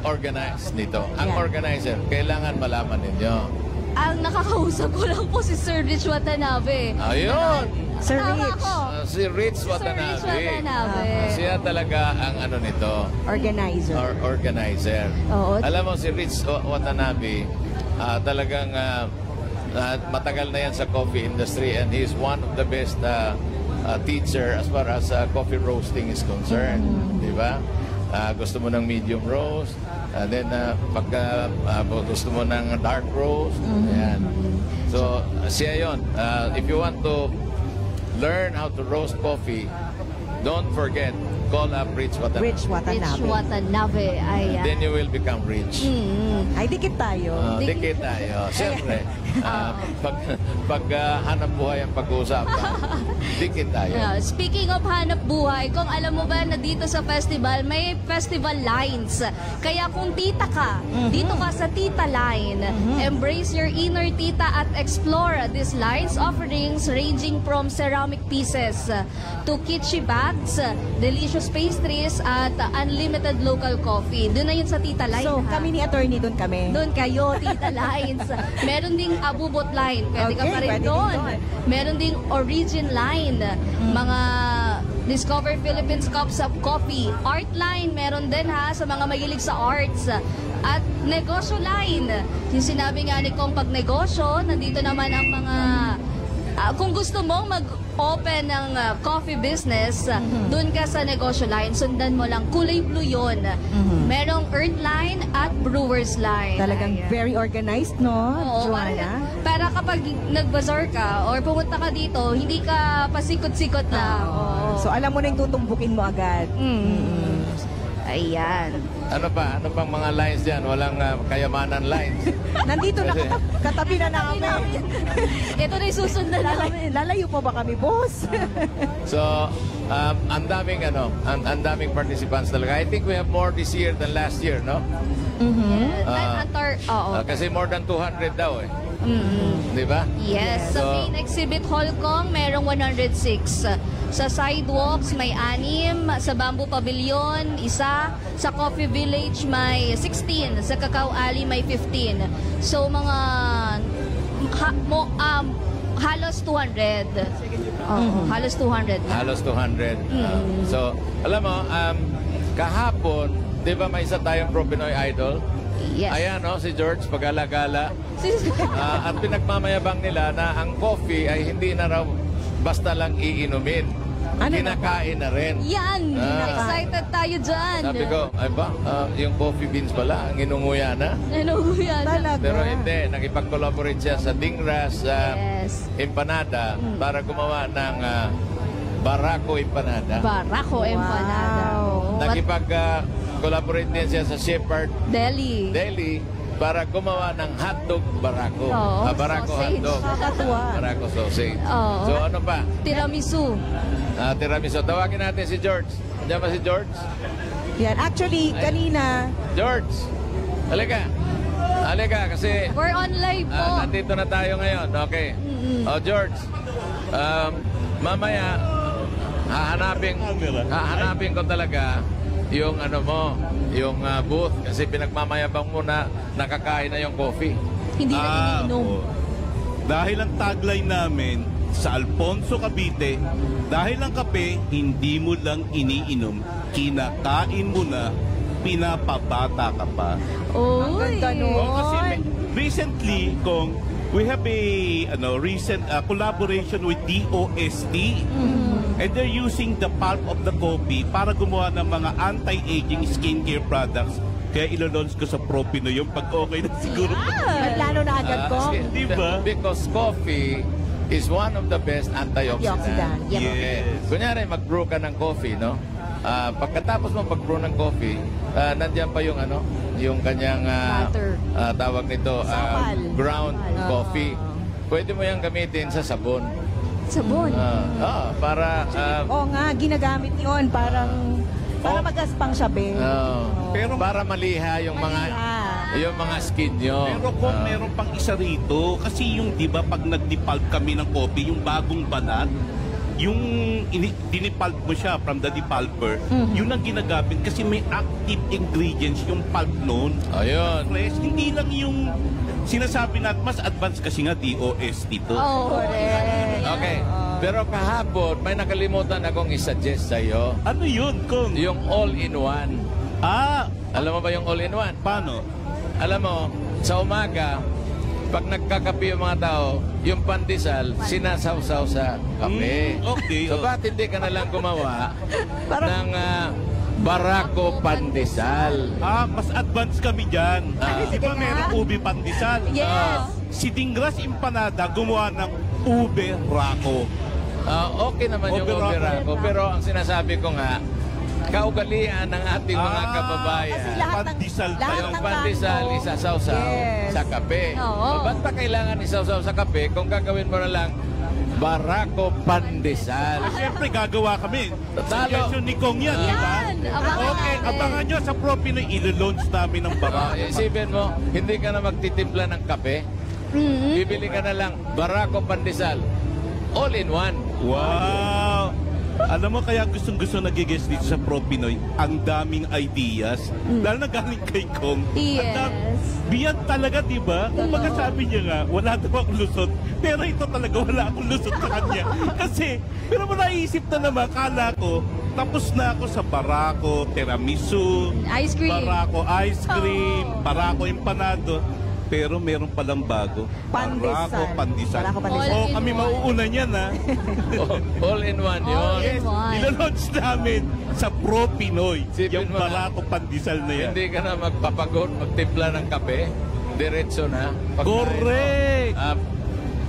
S10: organize nito? Ang organizer, kailangan malaman ninyo.
S2: Ang nakakausap ko lang po si Sir Rich Watanabe.
S10: Ayun!
S3: Sir
S2: Tama
S3: Rich,
S2: ako.
S10: Si Rich Watanabe.
S2: Sir Rich Watanabe.
S10: Siya talaga ang nito,
S3: organizer.
S10: organizer.
S3: Oo.
S10: Alam mo, si Rich Watanabe, talagang matagal na yan sa coffee industry, and he is one of the best teacher as far as coffee roasting is concerned. Di ba? Gusto mo ng medium roast, then pagka gusto mo ng dark roast, ayan. So, siya yun. If you want to learn how to roast coffee, don't forget, call up Rich Watanabe.
S3: Rich Watanabe.
S2: Rich Watanabe. Ayan.
S10: Then you will become rich.
S3: Ay, dikit tayo.
S10: Dikit tayo. Siyempre, pag hanap buhay ang pag-uusapan, dikit tayo.
S2: Speaking of hanap buhay, kung alam mo ba na dito sa festival, may festival lines. Kaya kung tita ka, dito ka sa Tita Line, embrace your inner tita at explore these lines offerings ranging from ceramic pieces to kitschy bags, delicious pastries, at unlimited local coffee. Doon na yun sa Tita Line.
S3: So, kami ni attorney doon kami.
S2: Doon kayo, Tita Lines. Meron ding abubot line. Pwede ka
S3: Okay,
S2: pa rin
S3: pwede din
S2: doon.
S3: doon.
S2: Meron ding origin line. Mga Discover Philippines Cups of Coffee. Art line, meron din ha, sa mga mahilig sa arts. At negosyo line. Yung sinabi nga ni Kong pag negosyo, nandito naman ang mga... kung gusto mong mag-open ng coffee business, doon ka sa negosyo line, sundan mo lang. Kulay blue yun. Merong earth line at brewer's line.
S3: Talagang very organized, no,
S2: Oo,
S3: Joanna?
S2: para kapag nag-bazaar ka or pumunta ka dito, hindi ka pasikot-sikot lang. Oo.
S3: So, alam mo na yung tutumbukin mo agad.
S2: Ayan.
S10: Ano pa? Ano pang mga lines dyan? Walang kayamanan lines.
S3: Nandito na
S10: Kasi-
S3: katabi na namin.
S2: Ito na yung susundan namin.
S3: Lalayo pa ba kami, boss?
S10: So, ang daming participants talaga. I think we have more this year than last year, no?
S2: Oo.
S10: Kasi more than 200 daw eh. Di ba?
S2: Yes, sa
S10: So-
S2: main exhibit hall Kong, merong 106. Sa sidewalks, may 6. Sa Bamboo Pavilion, 1. Sa Coffee Village, may 16. Sa Cacao Alley, may 15. So, mga halos 200. Halos 200 na.
S10: Halos 200. So, alam mo, kahapon, di ba may isa tayong Pro Pinoy Idol?
S2: Yes.
S10: Ayan, no, si George, pag-alagala. At pinagmamayabang nila na ang coffee ay hindi na raw basta lang iinumin. Kinakain na rin.
S2: Yan! Excited tayo dyan.
S10: Sabi ko, ay ba, yung coffee beans pala, ang inunguya na.
S2: Nanuhuyan.
S3: Talaga.
S10: Pero hindi, nakipag-collaborate siya sa Dingras
S2: Yes.
S10: Empanada para gumawa ng Barako Empanada.
S2: Barako Empanada. Oo.
S10: Nakipag-collaborate din siya sa Shepherd
S2: Delhi.
S10: Deli para gumawa ng hotdog Barako.
S2: Oo,
S10: Barako
S2: sausage.
S10: hotdog.
S3: Kakatuwa.
S10: Barako sausage.
S2: Oo.
S10: So ano pa?
S2: Tiramisu.
S10: Tiramisu. Tawagin natin si George. Diyan ba si George?
S3: Yan. Actually, kanina,
S10: George! Halika. Halika kasi
S2: We're on live po.
S10: nandito na tayo ngayon. Okay. George, mamaya hahanapin ko talaga yung ano mo, yung booth kasi pinagmamayabang mo na nakakain na yung coffee.
S2: Hindi na iniinom.
S11: oo. Dahil ang tagline namin sa Alfonso Cavite, dahil ang kape, hindi mo lang iniinom, kinakain mo na, pinapabata ka pa.
S2: Uy.
S3: Ganda nun.
S11: Oh, kasi recently, Kong, we have a recent collaboration with DOST. And they're using the pulp of the coffee para gumawa ng mga anti-aging skincare products. Kaya ilo-launch ko sa Propino yung pag okay na siguro.
S3: Plano na agad ko.
S11: Diba?
S10: Because coffee is one of the best antioxidant.
S3: Antioxidant, yeah.
S11: Yes.
S10: Kunyari, mag-brew ka ng coffee, no? Pagkatapos mo mag-brew ng coffee, nandiyan pa yung yung kanyang
S2: Butter.
S10: tawag nito,
S3: Sapal.
S10: ground coffee. Pwede mo yung gamitin sa sabon.
S2: Sabon.
S10: Para
S3: Oo nga, ginagamit yon para magaspang siya, be.
S10: pero para maliha yung mga skin nyo.
S11: Pero kung meron pang isa rito, kasi yung, di ba, pag nag-depulp kami ng coffee, yung bagong banat, yung dinipulp mo siya from the depulper, yun ang ginagamit kasi may active ingredients yung pulp noon.
S10: Ayun.
S11: Fresh, hindi lang yung sinasabi natin, mas advanced kasi nga DOS dito.
S2: Oh, correct.
S10: Okay. Pero kahapon, may nakalimutan akong isuggest sa'yo.
S11: Ano yun, Kong?
S10: Yung all-in-one. Alam mo ba yung all-in-one?
S11: Paano?
S10: Alam mo, sa umaga, pag nagkakape yung mga tao, yung pandesal, sinasawsaw sa kape.
S11: Okay.
S10: So, ba't hindi ka na lang gumawa ng Barako pandesal?
S11: Mas advanced kami dyan. Di ba meron ube pandesal?
S2: Yes.
S11: Si Dingras Empanada gumawa ng ube rako.
S10: Okay naman yung
S11: Ube
S10: ube
S11: rako.
S10: rako. Pero ang sinasabi ko nga, kaugalian ng ating mga kababayan.
S3: Kasi lahat
S11: Pandesal
S3: lahat
S11: tayo.
S10: Yung
S3: ng
S10: pandesal,
S3: mango.
S10: isasawsaw
S3: Yes.
S10: sa kape.
S2: Oo.
S10: Ba't pa kailangan isawsaw sa kape kung gagawin mo na lang Barako pandesal?
S11: Siyempre gagawa kami.
S10: Talo.
S11: Suggestion ni Kong yan, di ba?
S2: Yan. Abangan
S11: Okay,
S2: natin.
S11: abangan nyo sa Propino, ilo-launch namin ng Barako.
S10: Isipin mo, hindi ka na magtitimpla ng kape. Bibili ka na lang Barako pandesal. All in one.
S11: Wow! Alam mo, kaya gustong-gusto nag-guest dito sa Propinoy, ang daming ideas. Lalo na galing kay Kong.
S2: Yes.
S11: Biyag talaga, di ba? Kung sabi niya nga, wala daw akong lusot. Pero ito talaga, wala akong lusot sa kanya. Kasi, pero mo naisip na naman, kala ko, tapos na ako sa Barako, tiramisu,
S2: Ice cream.
S11: Barako ice cream, Barako empanado. Pero meron palang bago.
S3: Pandesal.
S11: Barako pandesal.
S3: Barako pandesal.
S2: All in
S11: Kami
S2: one.
S11: mauuna niyan, ha?
S10: All in one yun.
S2: All in
S11: Yes,
S2: one.
S11: ilo-launch namin sa Pro Pinoy.
S10: Sipin
S11: Yung
S10: mo na.
S11: Barako pandesal na yan.
S10: Hindi ka na magpapagod, magtimpla ng kape. Diretso na. Pagkain mo,
S11: Correct!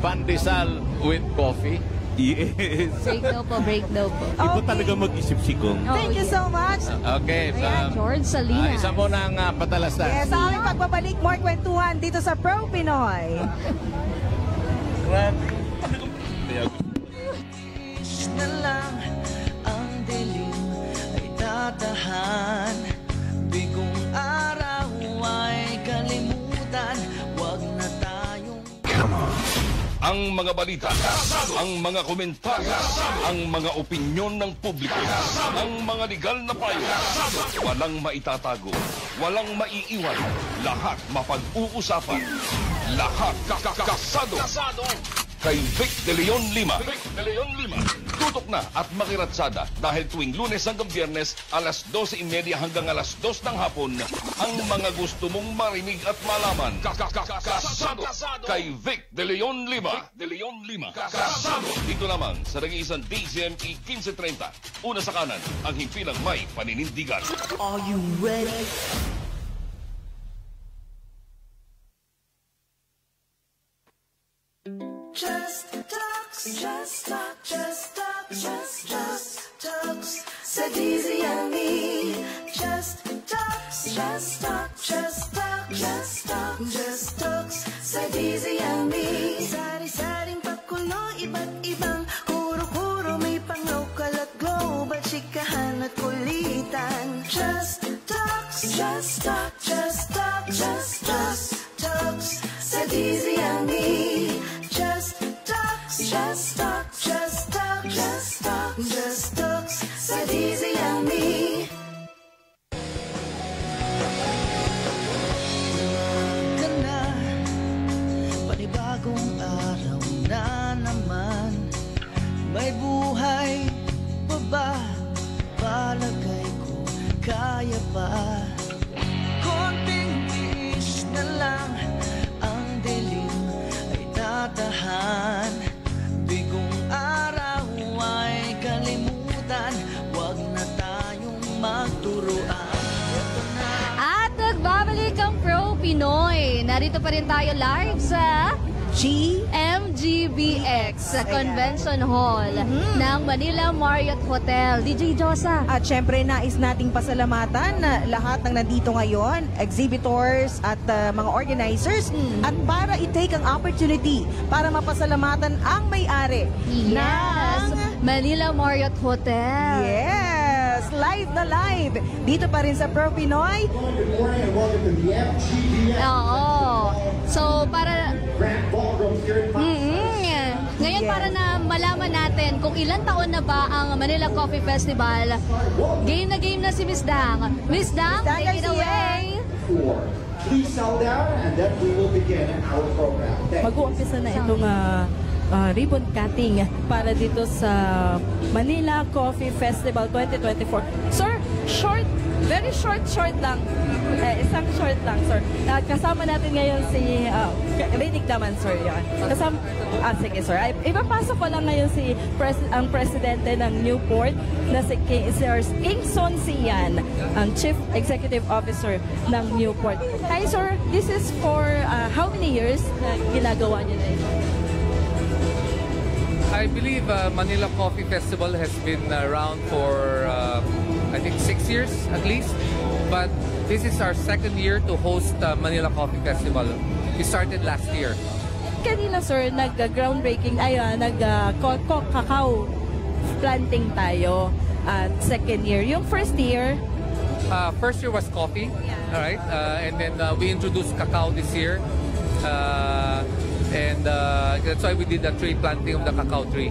S10: pandesal with coffee.
S11: Yes.
S2: Break daw po, break daw po.
S11: Iba talaga mag-isip si Kong.
S3: Thank you so much.
S10: Okay.
S2: Ayan, George Salinas.
S10: Isa mo ng patalastas.
S3: Yes, sa aming pagbabalik, more kwentuhan dito sa Pro Pinoy.
S1: na lang ang dilim ay dadahan. Bigong araw ay kalimutan. Wag na tayong
S12: Ang mga balita, ang mga komentaryo, ang mga opinyon ng publiko, ang mga legal na payo, walang maitatago, walang maiiwan, lahat mapag-uusapan, lahat kasado. Kay Vic De Leon Lima. Tutok na at makiratsada dahil tuwing Lunes hanggang Biyernes, alas 12:30 hanggang alas 2 ng hapon, ang mga gusto mong marinig at malaman. Kasado. Kay Vic De Leon Lima. Kasado. Dito naman sa nag-iisang DZME 1530. Una sa kanan, ang himpilang may paninindigan.
S1: Are you ready? Just talks sa DZME. Just talks sa DZME. Sari-saring pakulo, iba't ibang kuro-kuro, may pangaukal at global, chikahan at kulitan. Just talks sa DZME. Just talks sa DZME. may buhay pa ba? Palagay ko kaya pa. Konting tiis na lang, ang dilim ay tatahan. Bigong araw ay kalimutan, wag na tayong magturuan. Ito na.
S2: At nagbabalik ang Pro Pinoy. Narito pa rin tayo live sa MGBX sa Convention Hall ng Manila Marriott Hotel. DJ Josa.
S3: At syempre, nais nating pasalamatan lahat ng nandito ngayon, exhibitors at mga organizers, at para i-take ang opportunity para mapasalamatan ang may-ari
S2: Yes,
S3: ng
S2: Manila Marriott Hotel.
S3: Yes, live na live dito pa rin sa Pro Pinoy.
S2: Oo. So, para... Ngayon, para na malaman natin kung ilang taon na ba ang Manila Coffee Festival, game na si Miss Dang. Miss Dang, take it away!
S13: Please settle down and then we will begin our program.
S9: Mag-uumpisa na itong ribbon cutting para dito sa Manila Coffee Festival 2024. Sir, very short lang. Isang short lang, sir. Kasama natin ngayon si, rinig naman, sir, yan. Sige, sir. Ipapasok ko lang ngayon si ang presidente ng Newport na si King Son Sian, ang Chief Executive Officer ng Newport. Hi, sir. This is for how many years na ginagawa niyo na ito?
S14: I believe Manila Coffee Festival has been around for I think 6 years at least, but this is our second year to host Manila Coffee Festival. We started last year.
S9: Kanina, sir, nag-groundbreaking, cacao planting tayo at second year. Yung first year
S14: was coffee, all right, and then we introduced cacao this year. And that's why we did the tree planting of the cacao tree.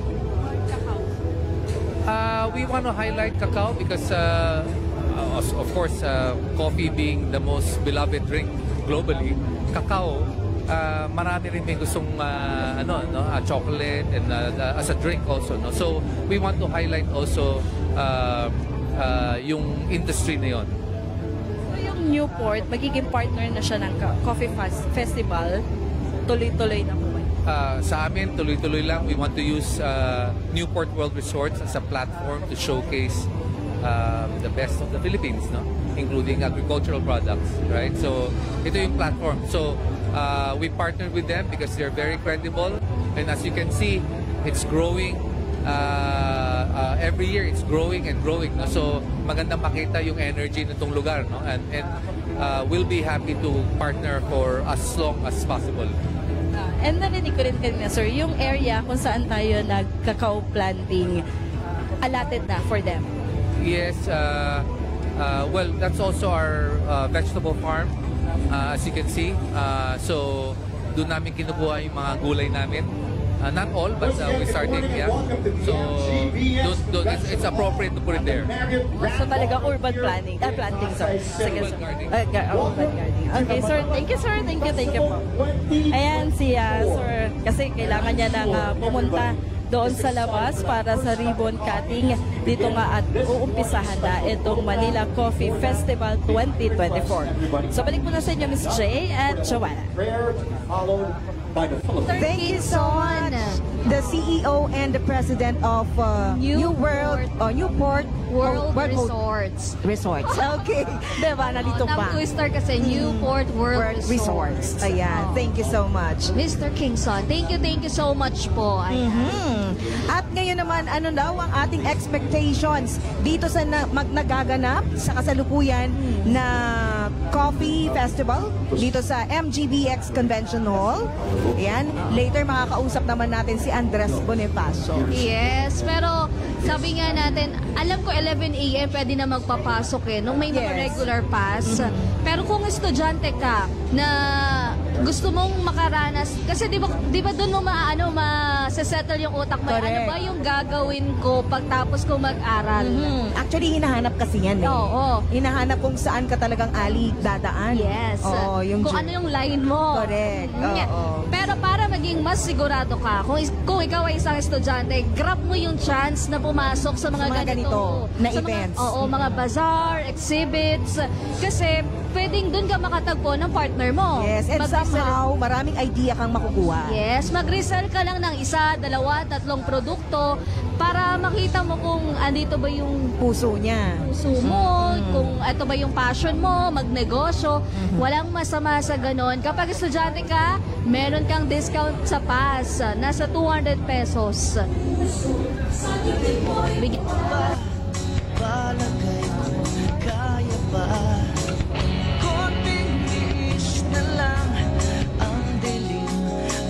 S14: We want to highlight cacao because, of course, coffee being the most beloved drink globally, cacao, marami rin may gustong chocolate and as a drink also. No? So we want to highlight also yung industry na yun.
S9: So yung Newport, magiging partner na siya ng Coffee Festival. Tuloy-tuloy na po.
S14: Sa amin, tuloy-tuloy lang. We want to use Newport World Resorts as a platform to showcase the best of the Philippines, no? Including agricultural products, right? So, ito yung platform. So, we partnered with them because they're very credible. And as you can see, it's growing. Every year, it's growing and growing. No? So, magandang makita yung energy nitong lugar. No? And we'll be happy to partner for as long as possible.
S9: And narinig ko rin kanina, sir, yung area kung saan tayo nag-cacao planting, allotted na for them.
S14: Yes. Well, that's also our vegetable farm, as you can see. So, doon namin kinukuha yung mga gulay namin. Not all, but we started, yeah. So, it's appropriate to put it there.
S9: So, talaga urban planting, sir. Sige, sir. Urban gardening. Okay, sir. Thank you, sir. Thank you po. Ayan, sir. Kasi kailangan niya nang pumunta doon sa labas para sa ribbon cutting. Dito nga at uumpisahan na itong Manila Coffee Festival 2024. So, balik muna sa inyo, Ms. J and Joanna.
S3: Thank you so much, the CEO and the President of Newport
S2: World Resorts.
S3: Okay. Diba, nandito pa.
S2: Twister kasi Newport World Resorts.
S3: Ayan, thank you so much.
S2: Mr. Kingson, thank you so much po.
S3: At ngayon naman, ano daw ang ating expectations dito sa nagaganap sa kasalukuyan na Coffee Festival dito sa MGBX Convention Hall. Ayan, later makakausap naman natin si Andres Bonifacio.
S2: Yes, pero sabi nga natin, alam ko 11 a.m. pwede na magpapasok nung may mga regular pass. Pero kung estudyante ka na gusto mong makaranas, kasi di ba doon mo masasettle yung utak mo, ano ba yung gagawin ko pagtapos ko mag-aral?
S3: Actually, hinahanap kasi yan eh.
S2: Oo.
S3: Hinahanap kung saan ka talagang dadaan.
S2: Yes.
S3: Oo,
S2: kung ano yung line mo.
S3: Correct. Oo.
S2: Pero para maging mas sigurado ka, kung ikaw ay isang estudyante, grab mo yung chance na pumasok sa mga ganito
S3: na events.
S2: Mga bazaar, exhibits. Kasi pwedeng dun ka makatagpo ng partner mo.
S3: Yes, and somehow, maraming idea kang makukuha.
S2: Yes, mag-resell ka lang ng 1, 2, 3 produkto para makita mo kung andito ba yung
S3: puso niya.
S2: Puso mo, kung ito ba yung passion mo, magnegosyo. Walang masama sa ganon. Kapag estudyante ka, meron kang discount sa pass. Nasa 200 pesos.
S1: Palagay ko, kaya ba? Konting tiis na lang, ang dilim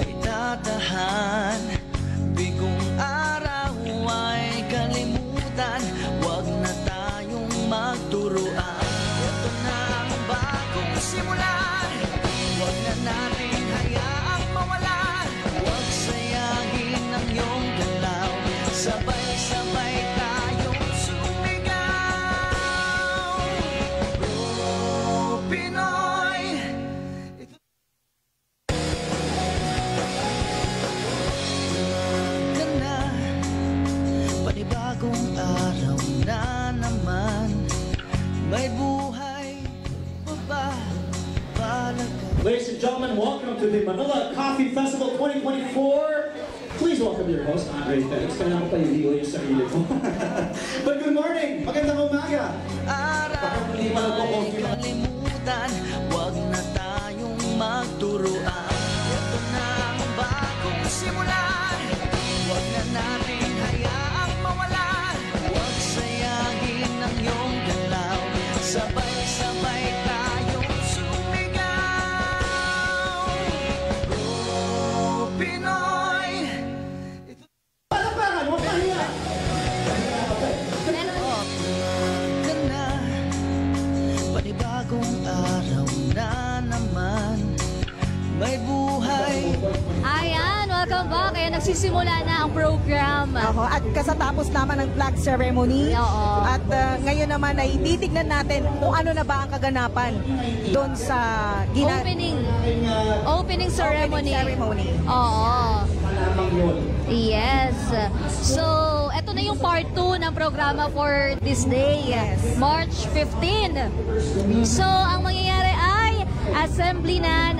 S1: ay tatahan. Bigong araw ay kalimutan, wag na tayong magturuan. Ito na ang bagong simula, wag na natin hayaang mawala. Wag sayangin ang iyong galaw, sabay-sabay tayong sumigaw. Oh, Pinoy, ka na, panibagong araw na naman. May buhay pa ba?
S13: Ladies and gentlemen, welcome to the Manila Coffee Festival 2024. Please welcome your host, Andre Felix. Kailangan ko pa yung sarili ko. But good morning! Magandang umaga!
S1: Araw ay kalimutan, wag na tayong magturuan. Ito na ang bagong simula, wag na natin hayaang mawala. Wag sayangin ang iyong galaw, sabay-sabay tayong sumigaw. Oh, Pinoy,
S13: Palapakan! Huwag kahiya!
S1: ka na, panibagong araw na naman. May buhay.
S2: Ayan, welcome back. Kaya nagsisimula na ang program.
S3: At kasatapos naman ng flag ceremony. At ngayon naman ay titignan natin kung ano na ba ang kaganapan doon sa
S2: opening ceremony. Oo. Yes. So, eto na yung part 2 ng programa for this day. March 15. So, ang mangyayari ay assembly na.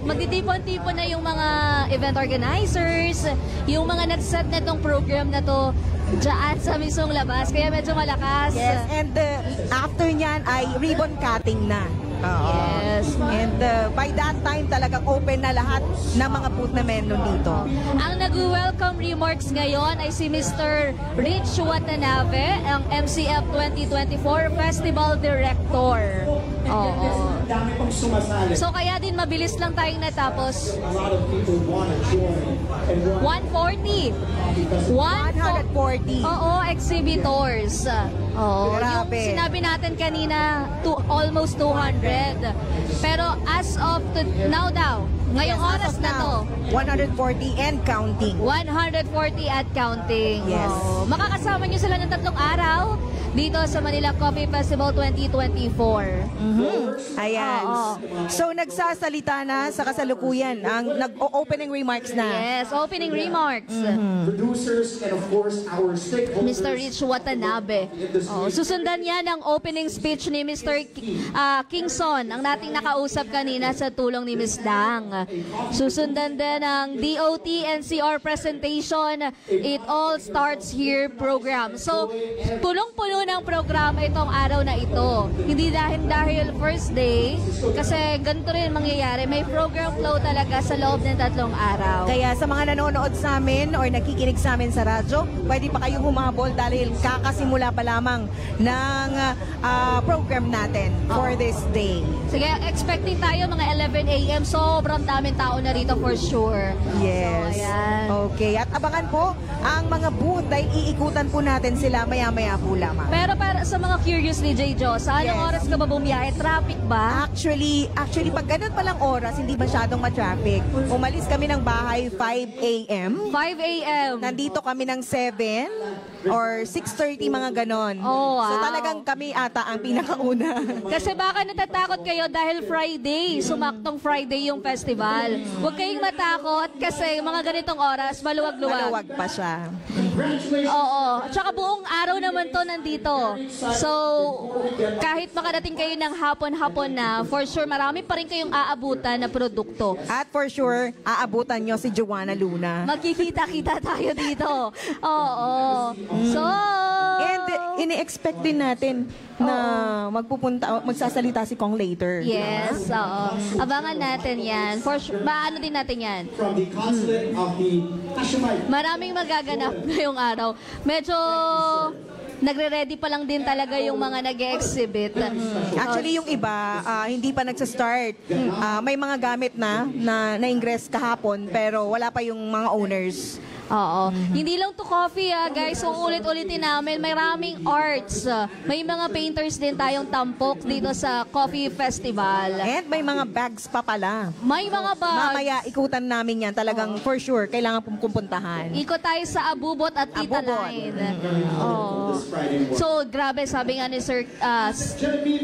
S2: Magtitipon-tipon na yung mga event organizers, yung mga nag-set na itong program na to dyan sa mismong labas. Kaya medyo malakas.
S3: Yes, and after nyan ay ribbon cutting na.
S2: Yes.
S3: And by that time talagang open na lahat ng mga booth na meron dito.
S2: Ang nag-welcome remarks ngayon ay si Mr. Rich Watanabe, ang MCF 2024 Festival Director. Oo.
S13: Dami pang sumasali.
S2: So kaya din mabilis lang tayong natapos.
S13: A lot of people want to join. And
S2: 140.
S3: 140.
S2: Oo, exhibitors. Oo, yung
S3: Grabe.
S2: sinabi natin kanina, almost 200. Pero as of now daw, ngayong oras na to,
S3: 140 and counting.
S2: 140 at counting.
S3: Yes.
S2: Oo. Makakasama nyo sila ng 3 araw dito sa Manila Coffee Festival 2024.
S3: Ayan. So nagsasalita na sa kasalukuyan ang nag-opening remarks na.
S2: Yes, opening remarks.
S13: producers and of course our stakeholders.
S2: Mr. Rich Watanabe. Susundan niya ng opening speech ni Mr. Kingson, ang nating nakausap kanina sa tulong ni Ms. Dang. Susundan din ng DOT NCR presentation, It All Starts Here program. So, pulong-pulo ng programa itong araw na ito. Hindi dahil first day, kasi ganito rin mangyayari. May program flow talaga sa loob ng 3 araw.
S3: Kaya sa mga nanonood sa amin or nakikinig sa amin sa radyo, pwede pa kayong humabol dahil kakasimula pa lamang ng program natin for this day.
S2: Sige, expecting tayo mga 11 a.m. Sobrang daming tao na rito for sure.
S3: Yes.
S2: So, ayan.
S3: Okay. At abangan po ang mga booth dahil iikutan po natin sila maya-maya po lamang.
S2: Pero para sa mga curious ni J-Jo, sa anong
S3: Yes.
S2: oras ka ba bumiyahe? Traffic ba?
S3: Actually, pag ganun palang oras, hindi masyadong ma-traffic. Umalis kami ng bahay 5 a.m.
S2: 5 a.m.
S3: Nandito kami ng 7 or 6:30 mga ganon.
S2: Oh, wow.
S3: So talagang kami ata ang pinakauna.
S2: Kasi baka natatakot kayo dahil Friday, sumaktong Friday yung festival. Huwag kayong matakot kasi mga ganitong oras, maluwag-luwag.
S3: Maluwag pa siya.
S2: Oo. Tsaka buong araw naman to nandito. So, kahit makarating kayo ng hapon-hapon na, for sure, marami pa rin kayong aabutan na produkto.
S3: At for sure, aabutan nyo si Joanna Luna.
S2: Magkikita-kita tayo dito. Oo. So,
S3: And ini-expect din natin na magsasalita si Kong later.
S2: yes, oo. Abangan natin yan. For sure, maano din natin yan.
S13: From the consulate of the Ashimite.
S2: Maraming magaganap ngayong araw. Medyo nagre-ready pa lang din talaga yung mga nag-exhibit.
S3: Actually, yung iba, hindi pa nagsa-start. May mga gamit na-ingress kahapon, pero wala pa yung mga owners.
S2: Oo. Hindi lang to coffee guys. So ulit-ulitin namin. May maraming arts. May mga painters din tayong tampok dito sa Coffee Festival.
S3: And may mga bags pa pala.
S2: May mga bags.
S3: Mamaya ikutan namin yan. Talagang for sure, kailangan pumuntahan.
S2: Ikot tayo sa Abubot at Tita
S3: Abubot.
S2: Line. Oo. So, grabe, sabi nga ni Sir,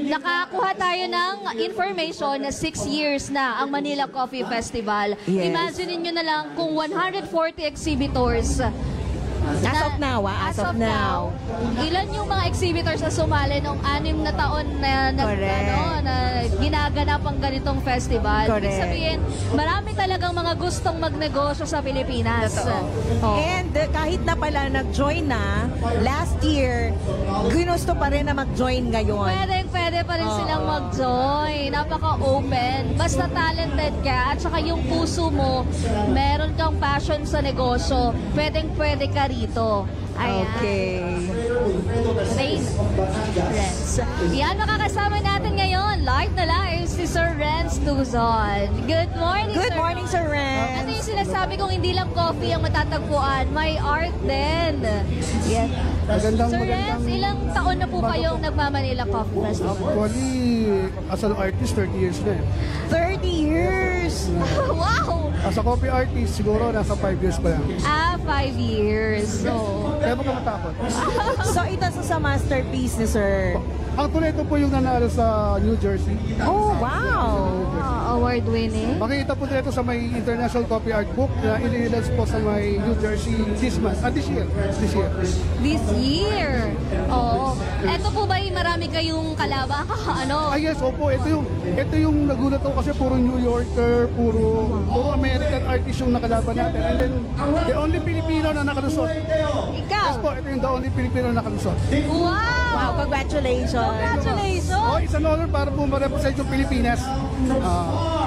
S2: nakakuha tayo ng information na 6 years na ang Manila Coffee Festival.
S3: Yes.
S2: Imagine nyo na lang kung 140 exhibitors.
S3: As of now, as of now.
S2: Ilan yung mga exhibitors na sumali nung 6 na taon na,
S3: Correct.
S2: na ginaganap ang ganitong festival? Ibig
S3: Correct.
S2: sabihin, marami talagang mga gustong magnegosyo sa Pilipinas. Oh.
S3: And kahit na pala nag-join na, last year, ginusto pa rin na mag-join ngayon.
S2: Pwede pa rin silang mag-join. Napaka-open. Basta talented ka at saka yung puso mo, meron kang passion sa negosyo, pwede ka rito. Ayan.
S3: Okay.
S2: Renz. Yan, makakasama natin ngayon. Live na live si Sir Renz Tuzon. Good morning,
S3: Good morning, Sir Renz.
S2: Ano yung sinasabi kong hindi lang coffee ang matatagpuan? May art din. Yes. Sir Renz, ilang taon na po kayong nagmamanila Coffee Festival?
S15: Actually, as an artist, 30 years na eh.
S3: 30 years!
S2: Wow!
S15: As a copy artist, siguro nasa 5 years pa lang.
S2: 5 years. So,
S15: Kaya mo ka matakot.
S3: So, ito sa masterpiece ni Sir.
S15: Actually, ito po yung nanalo sa New Jersey.
S3: Oh, wow!
S2: Award-winning.
S15: Makikita po dito sa may International Copy Art Book na inilas po sa may New Jersey this year.
S2: This year. Oo. Ito po ba yung marami kayong kalaban? Ano?
S15: Yes, opo. Ito yung nagulat ako kasi puro New Yorker, puro American artist yung nakalaban natin. And then, the only Filipino na nakalusot.
S2: Ikaw?
S15: Yes po, ito yung the only Filipino na nakalusot.
S2: Wow!
S3: Wow, congratulations!
S2: Congratulations!
S15: Oh, it's an honor para po ma-represent yung Pilipinas.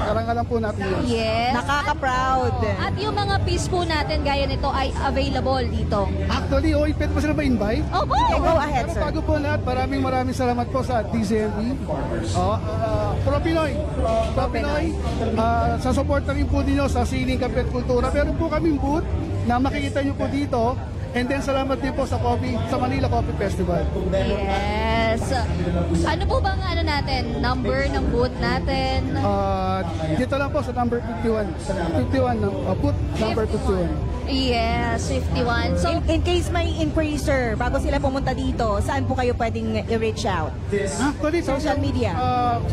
S15: Karangalan po natin yun.
S2: Yes.
S3: Nakaka-proud.
S2: At yung mga piece po natin gaya nito ay available dito.
S15: Actually, pwede pa sila ma-invite?
S2: Opo!
S3: Okay, go ahead,
S15: Pero
S3: sir.
S15: bago po lahat, maraming salamat po sa DZMV. Pro Pinoy. Sa support rin po ninyo sa Sining Kape at Kultura. Meron po kaming booth na makikita nyo po dito. And then salamat din po sa Manila Coffee Festival.
S2: Yes. Ano po bang natin? Number ng booth natin?
S15: Dito lang po sa number 51. 51, booth number 51.
S2: Yes, 51. So,
S3: In case may inquiry, sir, bago sila pumunta dito, saan po kayo pwedeng i-reach out?
S15: Actually,
S3: Social media.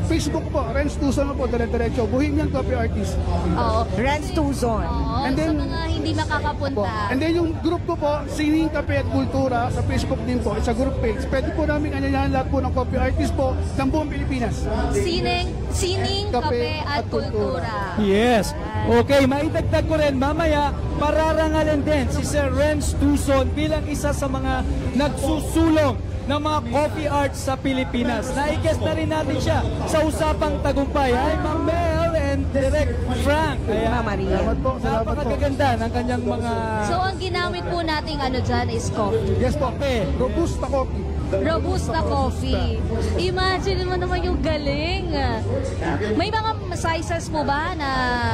S15: Facebook po, Renz Tuzon po, dire-diretso. Bohemian Coffee Artist.
S2: oo.
S3: Renz Tuzon.
S2: Oo,
S15: And then-
S2: sa mga hindi makakapunta.
S15: And then yung group ko po, Sining Kape at Kultura, sa Facebook din po. It's a group page. Pwede po namin anyayahan lahat po ng coffee artist po ng buong Pilipinas.
S2: Sining, Kape at Kultura.
S4: Yes. Okay, maidagdag ko rin mamaya, pararangalan din si Sir Renz Tuzon bilang isa sa mga nagsusulong ng mga coffee arts sa Pilipinas. Naiguest na rin natin siya sa Usapang Tagumpay. Hi, Ma'am Mel and Direct Frank. Kaya,
S15: Salamat po.
S4: napakaganda ng kanyang mga...
S2: So, ang ginamit po nating dyan is coffee.
S15: Yes po. Robusta coffee.
S2: Robusta coffee. Imagine mo naman yung galing. May mga sizes po ba na...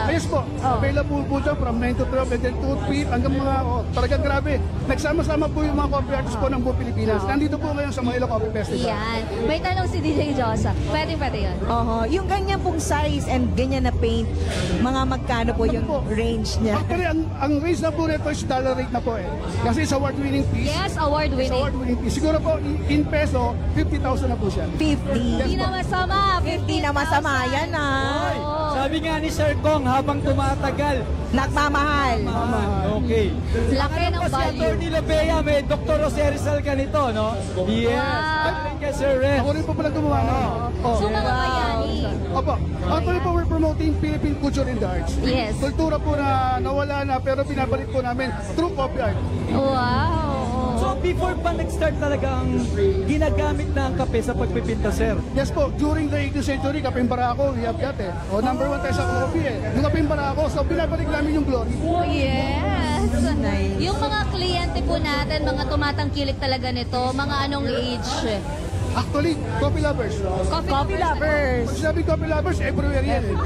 S15: Ayos po. Available po dyan from 9 to 12 and then 2 feet hanggang mga, talagang grabe. Nagsama-sama po yung mga coffee artists po ng buong Pilipinas. Nandito po ngayon sa Manila Coffee Festival.
S2: Yan. May tanong si DJ Josa. Pwede yun.
S3: Yung ganyan pong size and ganyan na paint, mga magkano po yung range niya?
S15: Actually, ang range na po nito is dollar rate na po eh. Kasi it's award-winning piece.
S2: Yes, award-winning.
S15: It's award-winning piece. Siguro po, in peso, 50,000 na po siya.
S3: 50.
S2: Hindi na masama.
S3: 50 na masama. Yan na.
S4: Sabi nga ni Sir Kong, habang tumatagal,
S3: nagmamahal.
S4: Okay.
S2: Laki ng
S4: Si
S2: value.
S4: Atty. Lopea, may Dr. Jose Rizal ka nito, no? Yes. Thank you, Sir Renz.
S15: Ako rin po palang gumawa na.
S2: So mga bayani.
S15: Opo. Actually po, we're promoting Philippine culture in the arts.
S2: Yes.
S15: Kultura po na nawala na pero pinabalik po namin through coffee art.
S2: Wow.
S4: So before pa nag-start talaga ang ginagamit na ang kape sa pagpipinta, sir?
S15: Yes po, during the 18th century, kapeng Barako, we have that eh. Number 1 tayo sa coffee eh. Yung kapeng Barako, so pinabalik namin yung glory.
S2: Yes. Yung mga kliyente po natin, mga tumatangkilik talaga nito, mga anong age?
S15: Actually, coffee lovers.
S2: Coffee lovers.
S15: Pag sinabi coffee lovers, everywhere yan eh.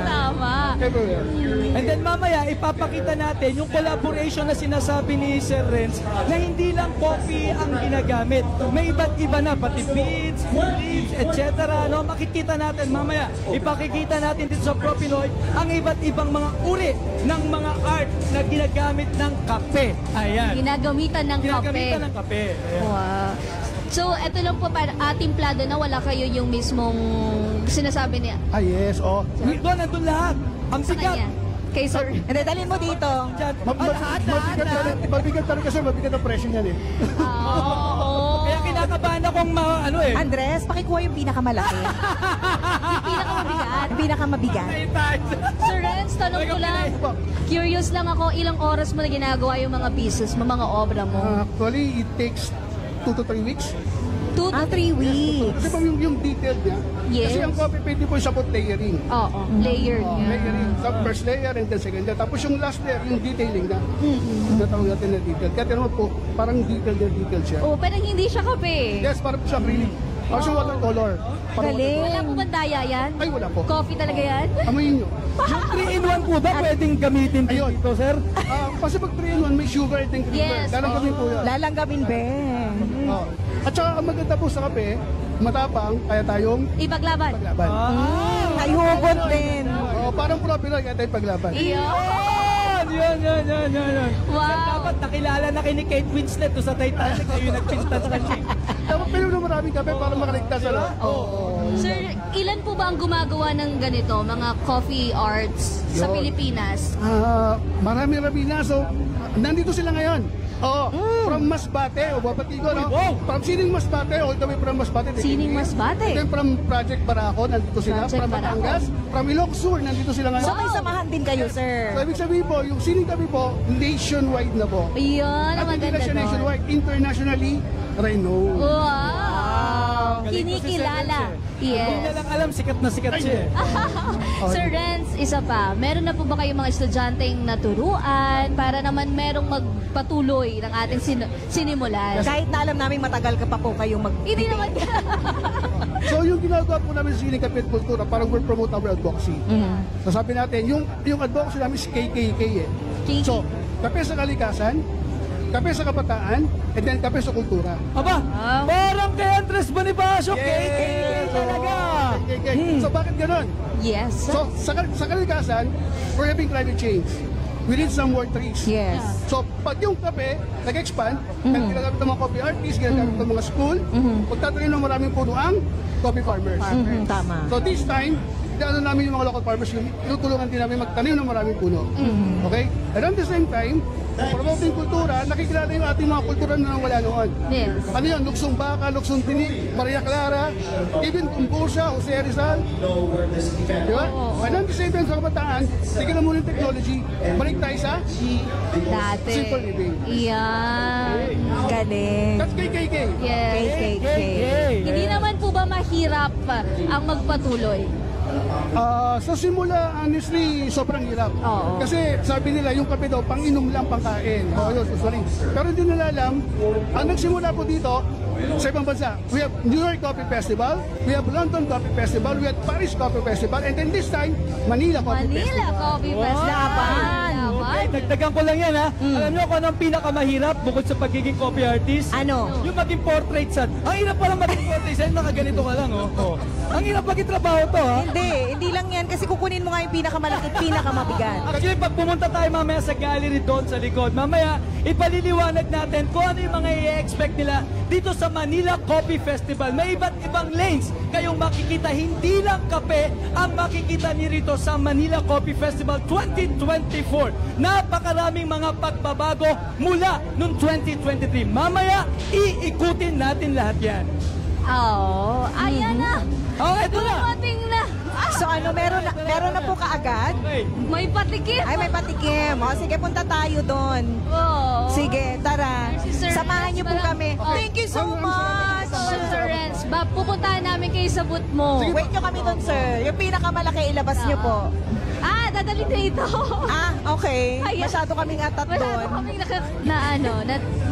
S2: Tama.
S15: Everywhere.
S4: And then mamaya, ipapakita natin yung collaboration na sinasabi ni Sir Renz na hindi lang coffee ang ginagamit. May iba't iba na, pati beads, leaves, etc. No? Makikita natin mamaya, ipakikita natin dito sa Pro Pinoy ang iba't ibang mga uri ng mga art na ginagamit ng kape. Ayan.
S2: Ginagamitan ng kape.
S4: Ginagamitan ng kape. Ayan.
S2: Wow. So, ito lang po para timplado na wala kayo yung mismong sinasabi niya.
S15: Ah, yes. Oh.
S4: Nandun lahat. Ang
S2: Sa
S4: sikat.
S2: kanya. Kay Sir.
S3: Hindi, dalhin mo dito.
S15: Mabigat talaga kasi mabigat ang presyo niyan eh.
S4: Kaya kinakabahan akong
S3: Andres, pakikuha yung pinakamalaki.
S2: Yung pinakamabigat.
S3: Pinakamabigat.
S2: Sir Renz, tanong ko lang. Curious lang ako, ilang oras mo na ginagawa yung mga pieces mo, mga obra mo?
S15: Actually, it takes 2 to 3 weeks.
S2: 2 to 3 weeks.
S15: Kasi po yung detail niya.
S2: Yes.
S15: Kasi ang coffee paint po siya po layering.
S2: Oo, layered niya.
S15: Layering. So, first layer and then second layer. Tapos yung last layer, yung detailing na. Natawag natin na detail. Kaya naman po, parang detail siya.
S2: Oh, parang hindi siya kape.
S15: Yes, parang siya acrylic. Parang siya watercolor.
S3: Galing.
S2: Wala po bang daya yan?
S15: Ay, wala po.
S2: Coffee talaga yan?
S15: Amoyin nyo.
S4: Yung 3-in-1 po ba pwedeng gamitin dito, sir?
S15: Kasi pag 3-in-1, may sugar and creamer.
S2: Yes.
S15: Lalanggamin po yan.
S3: Lalanggamin, Ben.
S15: At saka ang maganda po sa kape, matapang, kaya tayong
S2: Ipaglaban.
S3: Ay, hugot din.
S15: Parang propilo, kaya tayong paglaban.
S4: Yan.
S2: Wow.
S4: Sir, dapat nakilala na kay ni Kate Winslet to sa Titanic na yung nagpinta sa kanya.
S15: Dapat pero na maraming kape para makaligtas.
S2: Sir, ilan po ba ang gumagawa ng ganito, mga coffee arts sa Pilipinas?
S15: Marami na. So, nandito sila ngayon. From Masbate, o Babatigo, no? From Sining Masbate, all the way from Masbate.
S2: Sining Masbate.
S15: Then from Project Barako, nandito sila.
S2: Project
S15: From Batangas, from Ilocos Sur, nandito sila ngayon.
S3: So, may samahan din kayo, sir.
S15: So, ibig sabihin po, yung Sining kami po, nationwide na po.
S2: Iyon,
S15: At hindi
S2: maganda
S15: na siya
S2: doon.
S15: nationwide, internationally renowned.
S2: Wow! Kinikilala.
S4: Hindi
S2: Yes.
S4: na lang alam, sikat na sikat siya.
S2: Sir Renz, isa pa, meron na po ba kayong mga estudyanteng naturuan para naman merong magpatuloy ng ating sinimulan?
S3: Kahit na alam namin matagal ka pa po kayong mag...
S2: Hindi naman.
S15: So yung ginagawa po namin sa Sining Kape at Kultura, parang we're promote our advocacy. So sabi natin, yung advocacy namin is KKK eh. So, kape sa kalikasan, kape sa kabataan, and then kape sa kultura.
S4: Aba, parang kay Andres Bonifacio, KKK talaga.
S15: So bakit ganon?
S2: Yes.
S15: So sa kalikasan, we're having climate change. We need some more trees.
S3: Yes.
S15: So pag yung kape nag-expand, ginagamit ng mga coffee artists, ginagamit ng mga school, pagtatanim ng maraming puno ang coffee farmers.
S3: Tama.
S15: So this time, ano namin yung mga local farmers, yung tinutulungan din namin magtanim ng maraming puno. Okay? And at the same time, promoting kultura, nakikilala yung ating mga kultura na wala noon.
S2: Yes.
S15: Ano yun? Luksong Baka, Luksong Tinik, Maria Clara, even Kumbursa, Jose Rizal. Diba? And at the same time, sa kabataan, tignan mo yung technology, balik tayo sa
S2: Dati.
S15: simple living.
S2: Iyan.
S3: Galing.
S15: That's KKK.
S2: Yes.
S3: KKK.
S2: Hindi naman po ba mahirap ang magpatuloy?
S15: Sa simula, honestly, sobrang hirap. Kasi sabi nila, yung kape daw, pang-inom lang, pang-kain. Yun, usually. Pero hindi nila alam, ang nagsimula po dito, sa ibang bansa, we have New York Coffee Festival, we have London Coffee Festival, we have Paris Coffee Festival, and then this time, Manila Coffee Festival.
S2: Manila Coffee Festival.
S4: Okay, dagdagan ko lang yan ha. Alam niyo kung anong pinakamahirap bukod sa pagiging coffee artist?
S3: Ano?
S4: Yung maging portrait sad. Ang hirap pala maging portrait sad, nakaganito ka lang oh. Ang hirap maging trabaho to ha.
S3: Hindi lang yan kasi kukunin mo nga yung pinakamalaki, pinakamabigat.
S4: Actually, pag pumunta tayo mamaya sa gallery doon sa likod, mamaya ipaliliwanag natin kung ano yung mga i-expect nila dito sa Manila Coffee Festival. May iba't ibang lanes kayong makikita. Hindi lang kape ang makikita ni rito sa Manila Coffee Festival 2024. Napakaraming mga pagbabago mula noong 2023. Mamaya, iikutin natin lahat yan.
S2: Ayan na.
S4: Eto na.
S2: Dumating na.
S3: So ano, meron na po kaagad?
S2: May patikim.
S3: Ay, may patikim. Sige, punta tayo doon. Sige, tara. Samahan niyo po kami. Thank you so much.
S2: Sir Renz, pupuntahan namin kayo sa booth mo.
S3: Wait nyo kami doon, sir. Yung pinakamalaki, ilabas niyo po.
S2: Dadalhin dito.
S3: Okay. Masyado kaming atat doon.
S2: Masyado kaming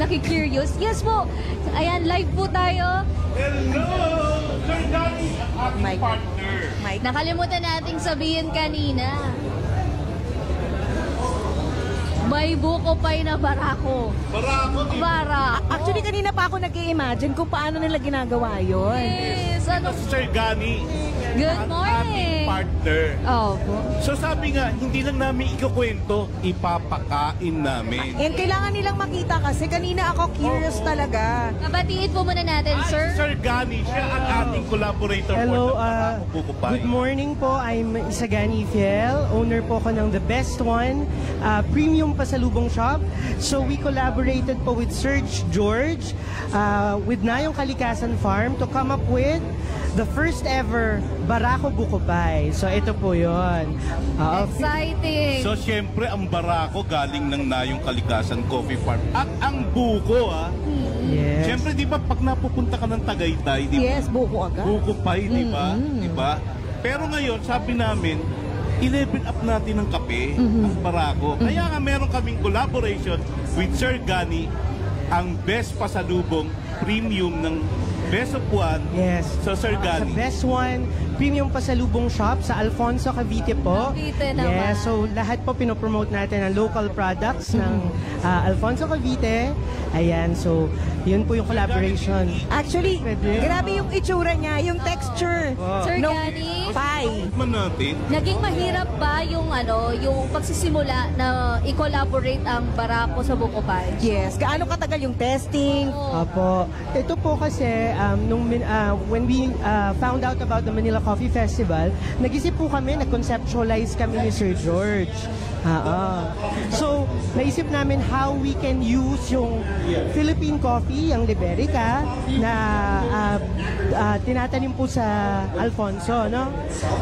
S2: nakikurious. Yes po. Ayan, live po tayo.
S11: Hello! Sir Danny, aking partner.
S2: Nakalimutan nating sabihin kanina. May buko pa'y na barako. Bara.
S3: Actually, kanina pa ako nag-i-imagine kung paano nila ginagawa yun.
S2: Yes. Ano?
S11: Sir Gani.
S2: Good morning.
S11: Ating partner.
S2: Opo.
S11: So sabi nga, hindi lang namin ikukwento, ipapakain namin.
S3: And kailangan nilang makita kasi kanina ako curious talaga.
S2: Kabatiin po muna natin, sir.
S11: Sir Gani, siya ang ating collaborator
S16: Hello,
S11: for the Barako Bukupay.
S16: good morning po. I'm Isagani Fiel. Owner po ko ng The Best One, premium pasalubong shop. So we collaborated po with Serge George, with Nayong Kalikasan Farm to come up with the first ever Barako Bukupay. So ito po yun.
S2: Exciting.
S11: So siyempre, ang Barako galing ng Nayong Kalikasan Coffee Farm. At ang buko,
S16: Yes.
S11: siyempre, di ba, pag napupunta ka ng Tagaytay, di ba?
S3: Yes, buko agad.
S11: Bukupay, di ba? Di ba? Pero ngayon, sabi namin, i-level up natin ang kape, ang Barako. Kaya nga meron kaming collaboration with Sir Gani, ang best pasalubong premium ng Best of One.
S16: Yes.
S11: So, Sir Gani.
S16: Sa Best One, premium pasalubong shop sa Alfonso, Cavite po.
S2: Cavite naman.
S16: Yes, so lahat po pinopromote natin ang local products ng Alfonso, Cavite. Ayan, so yun po yung collaboration.
S3: Actually, grabe yung itsura niya, yung texture.
S2: Sir
S3: No,
S2: Gani,
S3: pie.
S11: Man natin.
S2: naging mahirap ba yung yung pagsisimula na i-collaborate ang Barako sa Bukupay?
S3: Yes. Gaano katagal yung testing?
S16: Opo. Ito po kasi, when we found out about the Manila Coffee Festival, nag-isip po kami, nag-conceptualize kami ni Sir George. So, naisip namin how we can use yung Philippine coffee, yung Liberica, na tinatanim po sa Alfonso, no?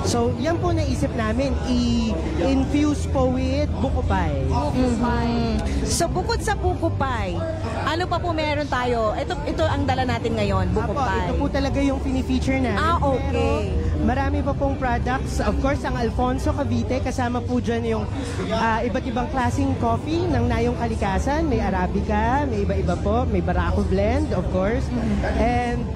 S16: So, yan po naisip namin, i-infuse po with Bukupay.
S3: So, bukod sa Bukupay, ano pa po meron tayo? Ito ang dala natin ngayon, Bukupay.
S16: Ito po talaga yung fini-feature namin.
S3: Okay.
S16: Pero marami pa pong products. Of course, ang Alfonso Cavite, kasama po dyan yung iba't ibang klaseng coffee ng Nayong Kalikasan. May Arabica, may iba-iba po. May Barako Blend, of course. And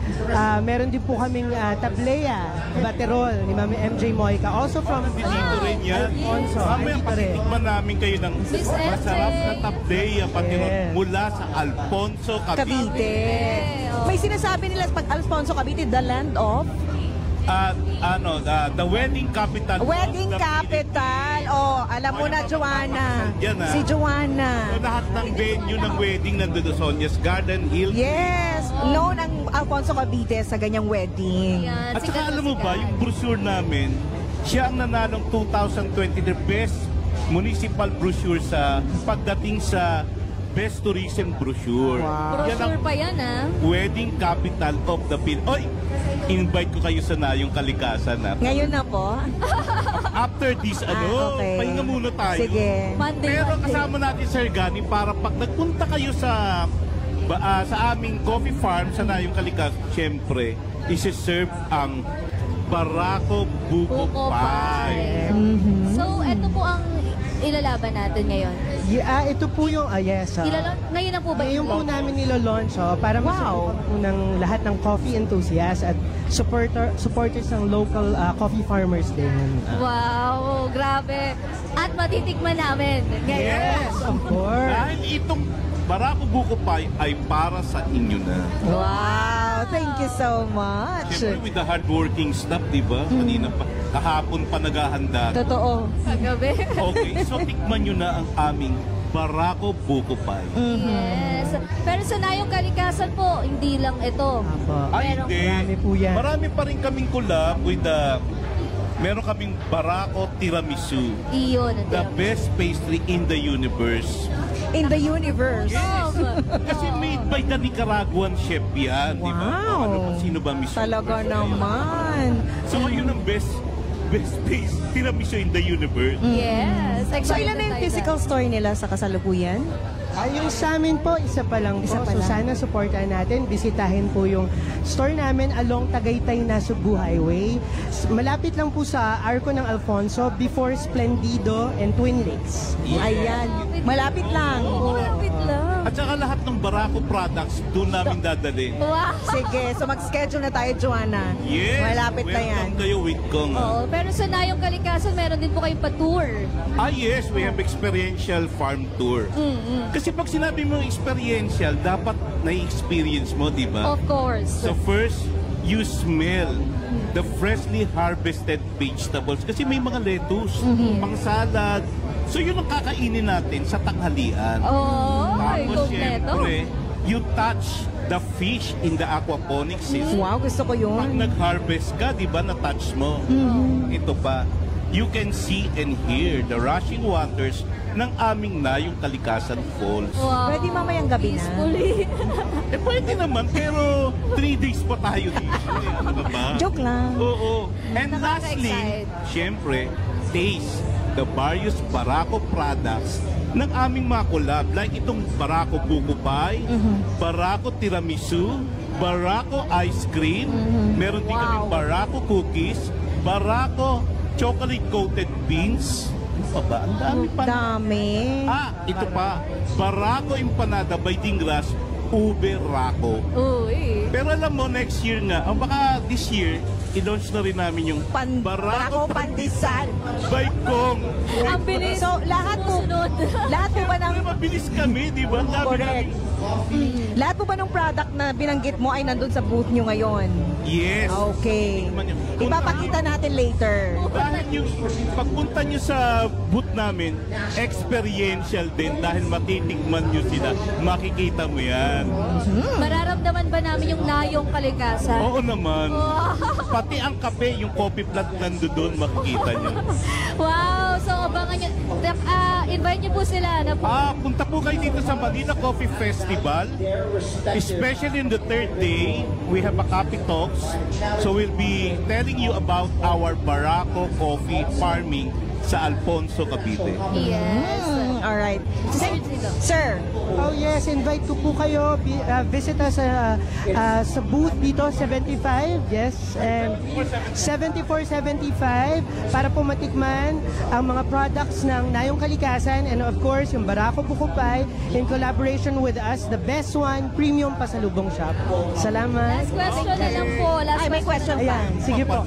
S16: meron din po kaming Tablea, Baterol, ni Mami MJ Moica. Also from
S11: Dito rin yan.
S16: Alfonso.
S11: Mamaya
S16: Andito rin.
S11: patitikman namin kayo ng
S2: Miss
S11: masarap
S2: MJ.
S11: na Tablea Baterol mula sa Alfonso, Cavite.
S3: Cavite. May sinasabi nila pag Alfonso Cavite, the land of
S11: The wedding capital.
S3: wedding
S11: of the
S3: capital. Oh, alam mo na, Joanna.
S11: Yan,
S3: Si Joanna.
S11: So, lahat ng venue ng wedding nandun sa Sonia's Garden, Hill.
S3: Yes, known ang Alfonso Cavite sa ganyang wedding.
S11: At saka alam mo ba, yung brochure namin, siya ang nanalong 2023 Best Municipal Brochure sa pagdating sa Best Tourism Brochure.
S2: Brochure pa yan,
S11: Wedding Capital of the Philippines. Oy! Invite ko kayo sa Nayong Kalikasan.
S3: Ngayon na po.
S11: After this,
S3: okay.
S11: pahinga muna tayo.
S3: Sige.
S11: Pero kasama natin, Sir Gani, para pag nagpunta kayo sa aming coffee farm sa Nayong Kalikasan, syempre, isi-serve ang Barako Buko
S2: Buko
S11: Pie.
S2: So, ito po ang ilalaban natin ngayon.
S16: Ito po yung, yes.
S2: Ngayon na po ba?
S16: Ngayon po namin nilolaunch para masubukan po ng lahat ng coffee enthusiasts at supporters ng local coffee farmers din.
S2: Wow, grabe. At matitikman namin ngayon.
S11: Yes,
S16: of course.
S11: Dahil itong Barako Buko Pie ay para sa inyo na.
S3: Wow, thank you so much.
S11: Siyempre with the hardworking staff, di ba? Kanina pa, kahapon pa naghahanda.
S3: Totoo.
S2: Kagabi.
S11: Okay, so tikman nyo na ang aming Barako Buko Pie.
S2: Yes. Pero sa Nayong Kalikasan po, hindi lang ito.
S11: Ay,
S2: Pero,
S11: hindi.
S16: Marami po yan.
S11: Marami pa rin kaming collab with the... Meron kaming Barako Tiramisu.
S2: Iyon.
S11: The best pastry in the universe.
S3: In the universe.
S11: Yes. Kasi made by the Nicaraguan chef yan, di ba?
S3: Wow.
S11: Ano pa, sino ba Miss
S3: Talaga
S11: Universe?
S3: naman.
S11: So, yun ang best taste tiramisu in the universe.
S2: Yes.
S3: So, ilan na yung physical store nila sa kasalukuyan?
S16: Yung sa amin po, isa pa lang po.
S3: Isa pa
S16: So
S3: lang.
S16: sana supportan natin. Bisitahin po yung store namin along Tagaytay na Cebu Highway. Malapit lang po sa Arco ng Alfonso before Splendido and Twin Lakes.
S3: Ayan. Malapit lang.
S2: Malapit lang.
S11: At saka lahat ng Barako products doon namin dadalhin.
S2: Wow.
S3: Sige, so mag-schedule na tayo, Joanna.
S11: Yes,
S3: Malapit na yan.
S11: welcome kayo with Kong.
S2: Oo, pero sa Nayong Kalikasan, meron din po kayong pa-tour.
S11: Yes, we have experiential farm tour. Kasi pag sinabi mo experiential, dapat na-experience mo, di ba?
S2: Of course.
S11: So first, you smell the freshly harvested vegetables. Kasi may mga lettuce, pang salad. So yun ang kakainin natin sa tanghalian.
S2: Oh,
S11: Tapos
S2: kompleto.
S11: syempre, you touch the fish in the aquaponics system.
S3: Wow, gusto ko yun.
S11: Pag nag-harvest ka, di ba, na-touch mo. Ito pa, you can see and hear the rushing waters ng aming Nayong Kalikasan Falls.
S2: Wow.
S3: Pwede mamayang gabi na.
S2: Peacefully.
S11: Pwede naman, pero 3 days pa tayo dito. Ano ba?
S3: Joke lang.
S11: Oo. And lastly,
S2: Nakaka-excite.
S11: syempre, taste the various Barako products ng aming mga collab. Like itong Barako Buko Pie, Barako Tiramisu, Barako Ice Cream, meron din kami Barako Cookies, Barako Chocolate Coated Beans. Ano pa ba? Ang dami pa.
S3: Dami.
S11: Ito pa. Barako Empanada by Dingras, Ube Rako.
S2: Uy.
S11: Pero alam mo, next year nga, o baka this year, i-launch na rin namin yung
S3: Barako Pandisan.
S11: by Kong.
S2: Ang bilis.
S3: So, lahat po ba ng...
S11: Mabilis kami, di ba? Ang dami
S3: Correct.
S11: namin.
S3: Lahat po ba ng product na binanggit mo ay nandun sa booth nyo ngayon?
S11: Yes.
S3: Okay.
S11: Tikman nyo.
S3: Ipapakita natin later.
S11: Dahil yung pagpunta nyo sa booth namin, experiential din dahil matitikman nyo sila. Makikita mo yan.
S2: Mararamdaman ba namin yung Nayong Kalikasan?
S11: Oo naman.
S2: Wow.
S11: Pati ang kape, yung coffee plant nandoon, makikita nyo.
S2: Wow. So, abangan nyo. Invite nyo po sila na po.
S11: Punta po kayo dito sa Manila Coffee Festival. Especially in the third day, we have a coffee talks. So we'll be telling you about our Barako coffee farming sa Alfonso, Cavite.
S2: Yes.
S3: All right. Sir.
S16: Oh yes, invite ko po kayo. Visit us sa booth dito, 75. Yes, and 7475 para po matikman ang mga products ng Nayong Kalikasan and of course yung Barako Buko Pie in collaboration with us, the best one, premium pasalubong shop. Salamat.
S2: Last question na lang po.
S3: May question pa.
S16: Ayan, sige po.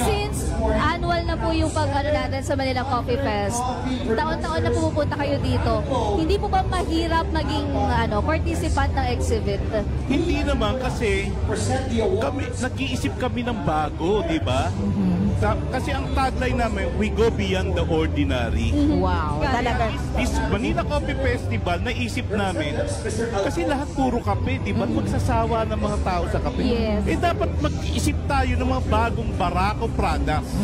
S2: Since annual na po yung pag-ano natin sa Manila Coffee Fest, taon-taon na pumupunta kayo dito. Hindi po ba mahirap maging participant ng exhibit?
S11: Hindi naman kasi nag-iisip kami ng bago, di ba? Kasi ang tagline namin, we go beyond the ordinary.
S3: Wow, talaga.
S11: This Manila Coffee Festival, naisip namin, kasi lahat puro kape, di ba? Magsasawa ng mga tao sa kape.
S2: Yes.
S11: Dapat mag-isip tayo ng mga bagong Barako products.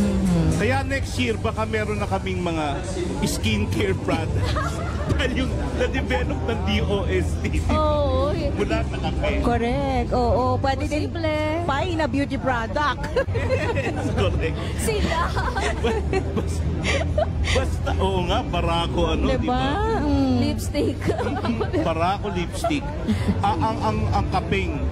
S11: Kaya next year, baka meron na kaming mga skincare products. Dahil yung na-develop ng DOST.
S2: Oo.
S11: Mula sa kape.
S3: Correct. Oo, pwede din pie na beauty product.
S11: Yes, correct.
S2: Sila.
S11: Basta, oo nga, Barako di ba?
S2: Lipstick.
S11: Barako lipstick. Ang kapeng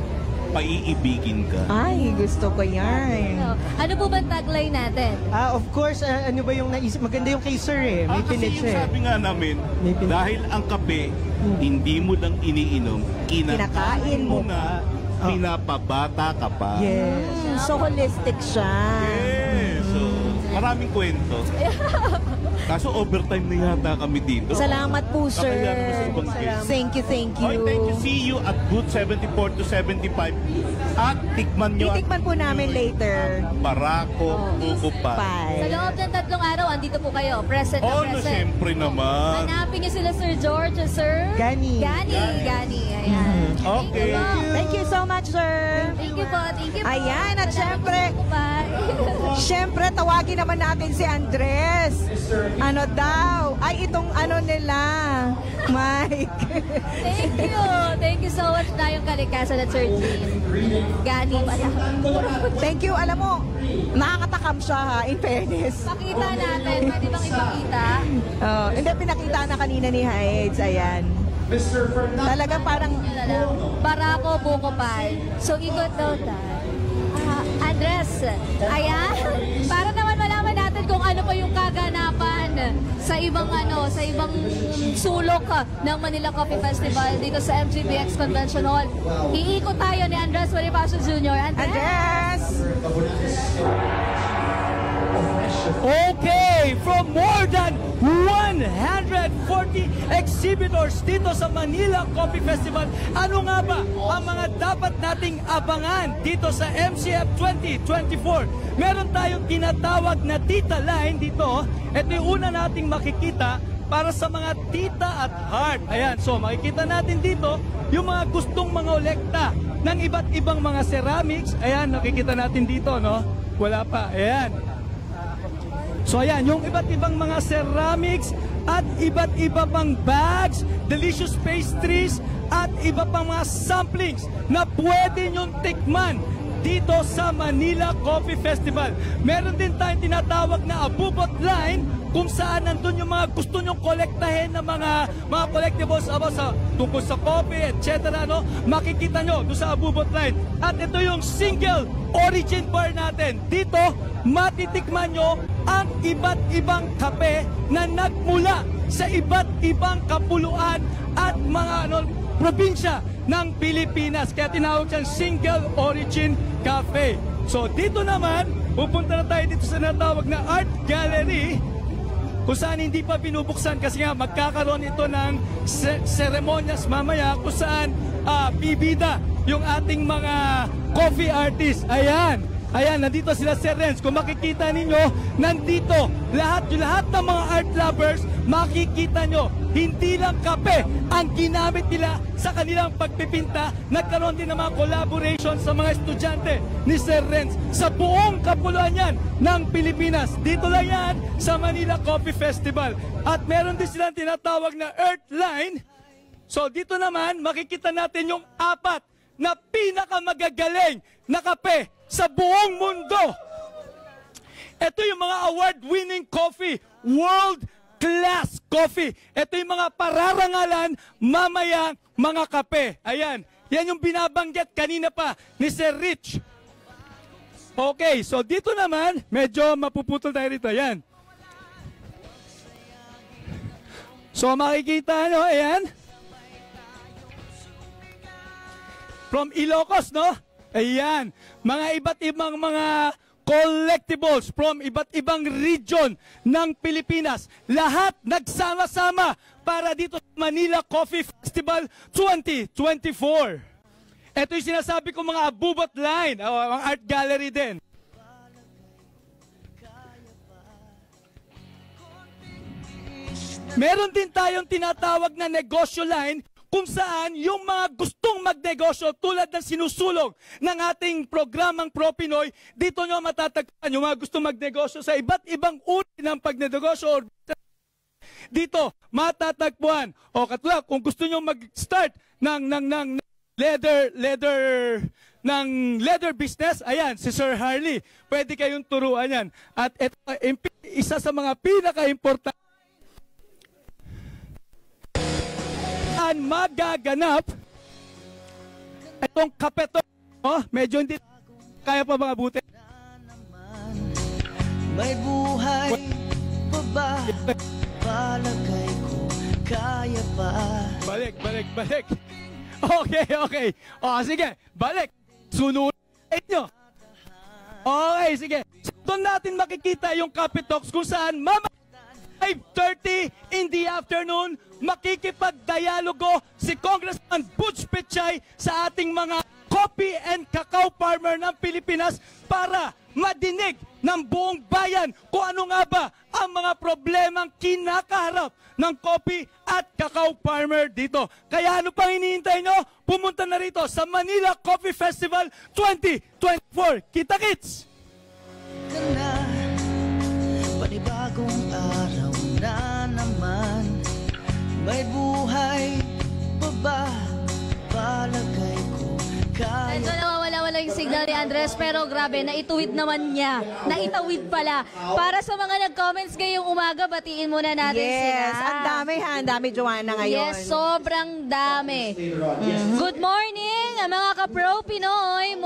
S11: paiibigin ka.
S3: Ay, gusto ko yan.
S2: Ano po ba tagline natin?
S16: Of course, ano ba yung naisip? Maganda yung kay Sir eh. May
S11: Kasi
S16: pinit
S11: yung
S16: siya eh.
S11: sabi nga namin, dahil ang kape, hindi mo lang iniinom, kinakain mo na, pinapabata ka pa.
S3: Yes. So holistic siya.
S11: Yes. So, maraming kwento. Kaso overtime na yata kami dito.
S3: Salamat po, sir.
S11: Kakaya naman sa ibang guest.
S3: Thank you, thank you.
S11: Okay, thank you. See you at booth 74 to 75. At tikman nyo.
S3: Titikman po namin later.
S11: Barako, buko pa.
S2: Sa loob ng 3 araw, andito po kayo. Present na
S11: Oh, no,
S2: present.
S11: siyempre naman.
S2: Hanapin niyo sila Sir George at Sir
S16: Gani.
S2: Gani. Ayan.
S11: Okay.
S3: Thank you so much, sir.
S2: Thank you po. Thank you po.
S3: Ayan, at
S2: Salamat po.
S3: syempre, tawagin naman natin si Andres. Ano daw? Ay, itong ano nila. Mike.
S2: Thank you. Thank you so much na yung kalikasan at Sir Jean. Gani pala.
S3: Thank you. Alam mo, nakakatakam siya ha, in fairness.
S2: Pakita natin. Pwede bang ipakita?
S3: Hindi, pinakita na kanina ni Heids. Ayan. Talaga parang...
S2: Barako, buko pal. So, ikot daw tayo. Andres, ayan. Para naman malaman natin kung ano pa yung kaganapan sa ibang sulok ng Manila Coffee Festival dito sa MGBX Convention Hall. Iikot tayo ni Andres Bonifacio Jr. Andres!
S4: Okay, from more than 140 exhibitors dito sa Manila Coffee Festival, ano nga ba ang mga dapat nating abangan dito sa MCF 2024? Meron tayong tinatawag na Tita Line dito. Ito yung una nating makikita para sa mga tita at heart. Ayan, so makikita natin dito yung mga gustong mga olekta ng iba't ibang mga ceramics. Ayan, nakikita natin dito, no? Wala pa, ayan. So ayan, yung iba't ibang mga ceramics at iba't iba pang bags, delicious pastries at iba pang mga samplings na pwede nyong tikman dito sa Manila Coffee Festival. Meron din tayong tinatawag na abubot line kung saan nandun yung mga gusto nyong kolektahin na mga collectibles about sa tungkol sa coffee, etc. No? Makikita nyo doon sa abubot line. At ito yung single origin bar natin. Dito, matitikman nyo ang iba't ibang kape na nagmula sa iba't ibang kapuluan at mga probinsya ng Pilipinas. Kaya tinawag siyang single origin cafe. So dito naman, pupunta na tayo dito sa natawag na Art Gallery kung saan hindi pa binubuksan kasi nga magkakaroon ito ng seremonyas mamaya kung saan bibida yung ating mga coffee artists. Ayan. Ayan, nandito sila Sir Renz. Kung makikita ninyo, nandito lahat ng mga art lovers, makikita nyo, hindi lang kape ang ginamit nila sa kanilang pagpipinta. Nagkaroon din ng mga collaboration sa mga estudyante ni Sir Renz sa buong kapuluan yan ng Pilipinas. Dito lang yan sa Manila Coffee Festival. At meron din silang tinatawag na Earthline. So dito naman, makikita natin yung 4 na pinakamagagaling na kape sa buong mundo. Ito yung mga award-winning coffee, world-class coffee. Ito yung mga pararangalan mamaya mga kape. Ayan, yan yung binabanggit kanina pa ni Sir Rich. Okay, so dito naman, medyo mapuputol tayo rito. Ayan. So makikita nyo, ayan. From Ilocos, no? Ayan, mga iba't ibang mga collectibles from iba't ibang region ng Pilipinas. Lahat nagsama-sama para dito sa Manila Coffee Festival 2024. Ito yung sinasabi ko mga abubot line, mga art gallery din. Meron din tayong tinatawag na negosyo line kung saan yung mga gustong magnegosyo tulad ng sinusulong ng ating programang ProPinoy, dito nyo matatagpuan yung mga gustong magnegosyo sa iba't ibang uri ng pagnegosyo. Dito matatagpuan. O katulad, kung gusto nyo mag-start ng leather business, ayan, si Sir Harley. Pwede kayong turuan yan. At ito, isa sa mga pinaka-importante magaganap itong kape to Oh, medyo hindi kaya pa mga buti.
S1: May buhay pa ba? Palagay ko kaya pa.
S4: Balik. Okay. O, sige, balik. Sunod nyo. Okay, sige. Doon natin makikita yung Coffee Talks kung saan 5:30 in the afternoon, makikipagdialogo si Congressman Butch Pechay sa ating mga coffee and cacao farmer ng Pilipinas para madinig ng buong bayan kung ano nga ba ang mga problemang kinakaharap ng coffee at cacao farmer dito. Kaya ano pang hinihintay nyo? Pumunta na rito sa Manila Coffee Festival 2024. Kita-kits!
S1: Panibagong araw na naman. May buhay pa ba? Palagay ko kaya.
S2: Medyo nawawala yung signal ni Andres, pero grabe, naituwid naman niya. Naitawid pala. Para sa mga nag-comments ngayong umaga, batiin muna natin sila.
S3: Yes, ang dami ha. Ang dami, Joanna, ngayon.
S2: Yes, sobrang dami. Good morning, mga ka-Pro Pinoy.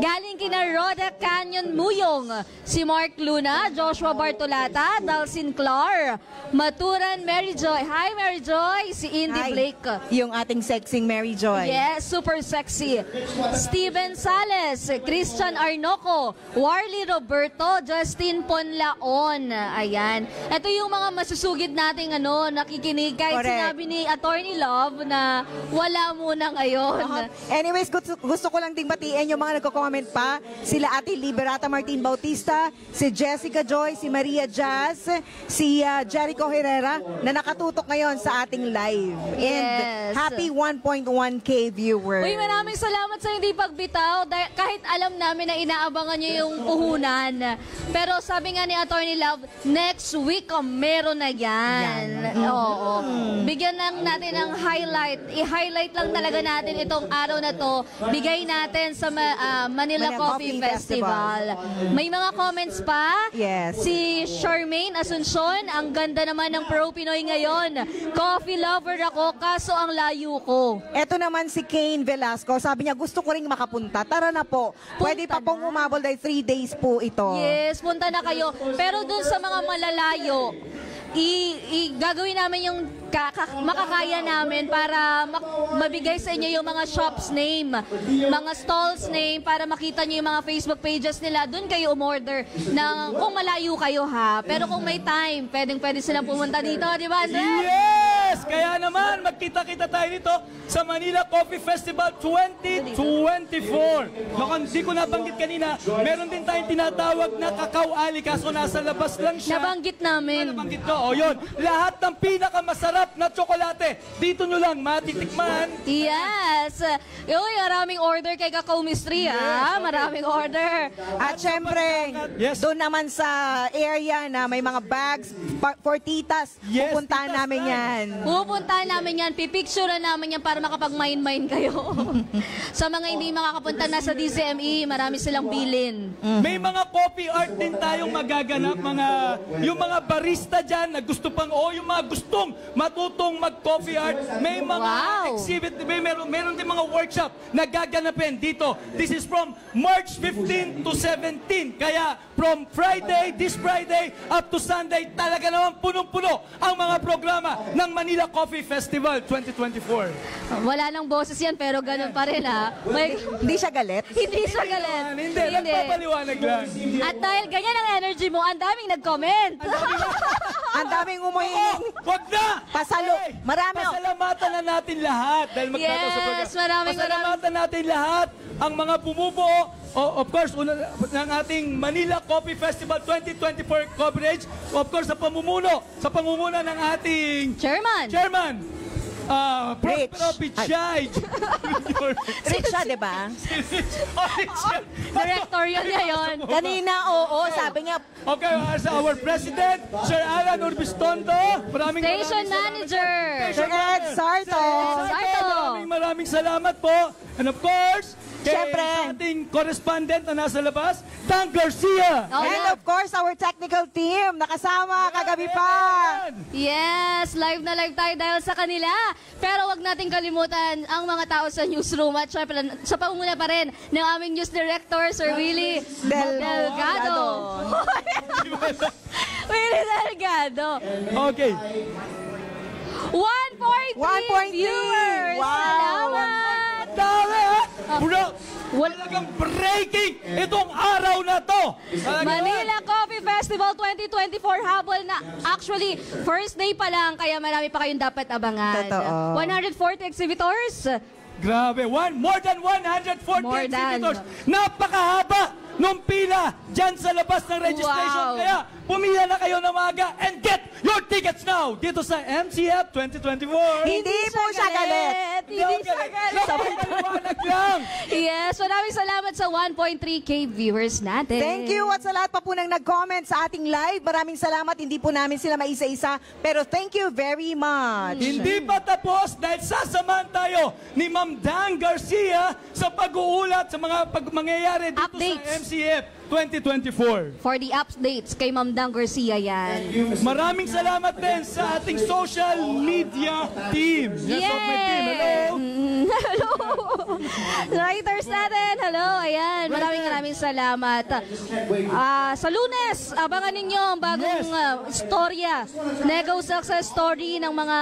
S2: Galing kina Roda Canyon Muyong, si Mark Luna, Joshua Bartolata, Dalcin Clar, Maturan Mary Joy. Hi, Mary Joy. Si Indy Blake.
S3: Yung ating sexing Mary Joy.
S2: Yes, super sexy. Steven Sales, Christian Arnoco, Warly Roberto, Justin Ponlaon. Ayan. Ito yung mga masusugid nating nakikinig. Kahit sinabi ni Attorney Love na wala muna ngayon.
S3: Anyways, gusto ko lang ding batiin yung mga nagko-comment pa. Sila Ate Liberata Martin Bautista, si Jessica Joy, si Maria Jazz, si Jericho Herrera na nakatutok ngayon sa ating live. And happy 1.1K viewers.
S2: Uy, maraming salamat sa hindi pagbitaw. Kahit alam namin na inaabangan nyo yung puhunan. Pero sabi nga ni Attorney Love, next week meron na yan. Oo. Bigyan lang natin ng highlight. I-highlight lang talaga natin itong araw na to. Bigay natin sa Manila Coffee Festival. May mga comments pa.
S3: Yes.
S2: Si Charmaine Asuncion, ang ganda naman ng Pro Pinoy ngayon. Coffee lover ako, kaso ang layo ko.
S3: Ito naman si Kane Velasco. Sabi niya, gusto ko ring makapunta. Tara na po. Pwede pa pong umabol dahil 3 days po ito.
S2: Yes, punta na kayo. Pero dun sa mga malalayo, gagawin namin yung makakaya namin para mabigay sa inyo yung mga shops name, mga stalls name, para makita nyo yung mga Facebook pages nila. Doon kayo umorder kung malayo kayo ha. Pero kung may time, pwede silang pumunta dito, di ba, Andres?
S4: Yes! Kaya naman, magkita-kita tayo dito sa Manila Coffee Festival 2024. Hindi ko nabanggit kanina, meron din tayong tinatawag na Cacao Alley, kaso nasa labas lang siya.
S2: Nabanggit namin.
S4: Nabanggit ko, o yun. Lahat ng pinakamasarap na tsokolate, dito nyo lang matitikman.
S2: Yes! Uy, maraming order kay Cacao Mystery, ha? Maraming order.
S3: At syempre, doon naman sa area na may mga bags for titas, pupuntahan namin yan.
S2: Pupuntahan namin yan, pipicturean namin yan para makapag-mine-mine kayo. Sa mga hindi makakapunta na sa DZME, marami silang bilin.
S4: May mga coffee art din tayong magaganap, yung mga barista dyan na gusto yung mga gustong matutong mag-coffee art, may mga exhibit, meron din mga workshop na gaganapin dito. This is from March 15 to 17. Kaya from this Friday up to Sunday, talaga naman punong-puno ang mga programa ng Manila Coffee Festival 2024.
S2: Wala nang boses yan, pero ganun pa rin ha.
S3: Hindi siya galit?
S2: Hindi siya galit.
S4: Hindi. Nagpapaliwanag lang.
S2: At dahil ganyan ang energy mo, ang daming nag-comment.
S3: Ang daming umuhinging.
S4: Wag na!
S3: Marami.
S4: Pasalamatan na natin lahat. Dahil pasalamatan natin lahat ang mga bumubuo. Of course, ng ating Manila Coffee Festival 2024 coverage. Of course, sa pamumuno ng ating Chairman. Prospero Pichay.
S3: Rich siya, di ba?
S2: Director yun.
S3: Kanina, sabi niya.
S4: Okay, as our President, Sir Alan Urbistondo.
S2: Station Manager.
S3: Sir Ed Sarto.
S4: Maraming salamat po. And of course,
S3: Siyempre.
S4: Sa ating correspondent na nasa labas, Dan Garcia.
S3: And of course, our technical team, nakasama kagabi pa.
S2: Yes, live na live tayo dahil sa kanila. Pero wag nating kalimutan ang mga tao sa newsroom at syempre sa paunguna pa rin ng aming news director, Sir Willie Delgado. Willie Delgado.
S4: Okay.
S2: 1.3 viewers.
S3: Wow.
S2: Salamat.
S4: Bro, talagang breaking itong araw na to.
S2: Manila Coffee Festival 2024 habol na actually first day pa lang kaya marami pa kayong dapat abangan.
S3: Totoo.
S2: 140 exhibitors.
S4: Grabe, more than 140
S2: More than.
S4: exhibitors. Napakahaba nung pila dyan sa labas ng registration.
S2: Wow.
S4: Kaya pumila na kayo na maaga and get your tickets now dito sa MCF 2024.
S3: Hindi po siya galit.
S2: Hindi siya galit.
S4: Paliwanag lang.
S2: Yes, maraming salamat sa 1.3K viewers natin.
S3: Thank you at sa lahat pa po nang nag-comment sa ating live. Maraming salamat. Hindi po namin sila maisa-isa. Pero thank you very much.
S4: Hindi pa tapos dahil sasamahan tayo ni Ma'am Dan Garcia sa pag-uulat sa mga mangyayari dito
S2: Updates.
S4: sa MCF 2024.
S2: For the updates kay Ma'am Dan Garcia yan.
S4: Maraming salamat din sa ating social media team. Yes, of my team. Hello.
S2: Hello. Writers natin. Hello. Ayan. Maraming salamat. Sa Lunes, abangan ninyo ang bagong storya. Nego success story ng mga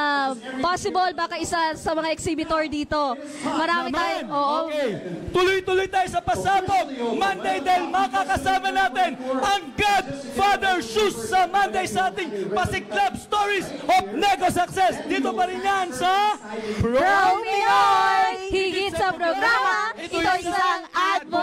S2: possible baka isa sa mga exhibitor dito. Marami tayo. Oo.
S4: Okay. Tuloy-tuloy tayo sa pasabog. Monday dahil makakasama natin ang Godfather Shoes sa Monday sa ating Pasig Club Stories of Nego Success. Dito pa rin yan sa
S2: Pro Pinoy! Higit sa programa, ito isang advocacy.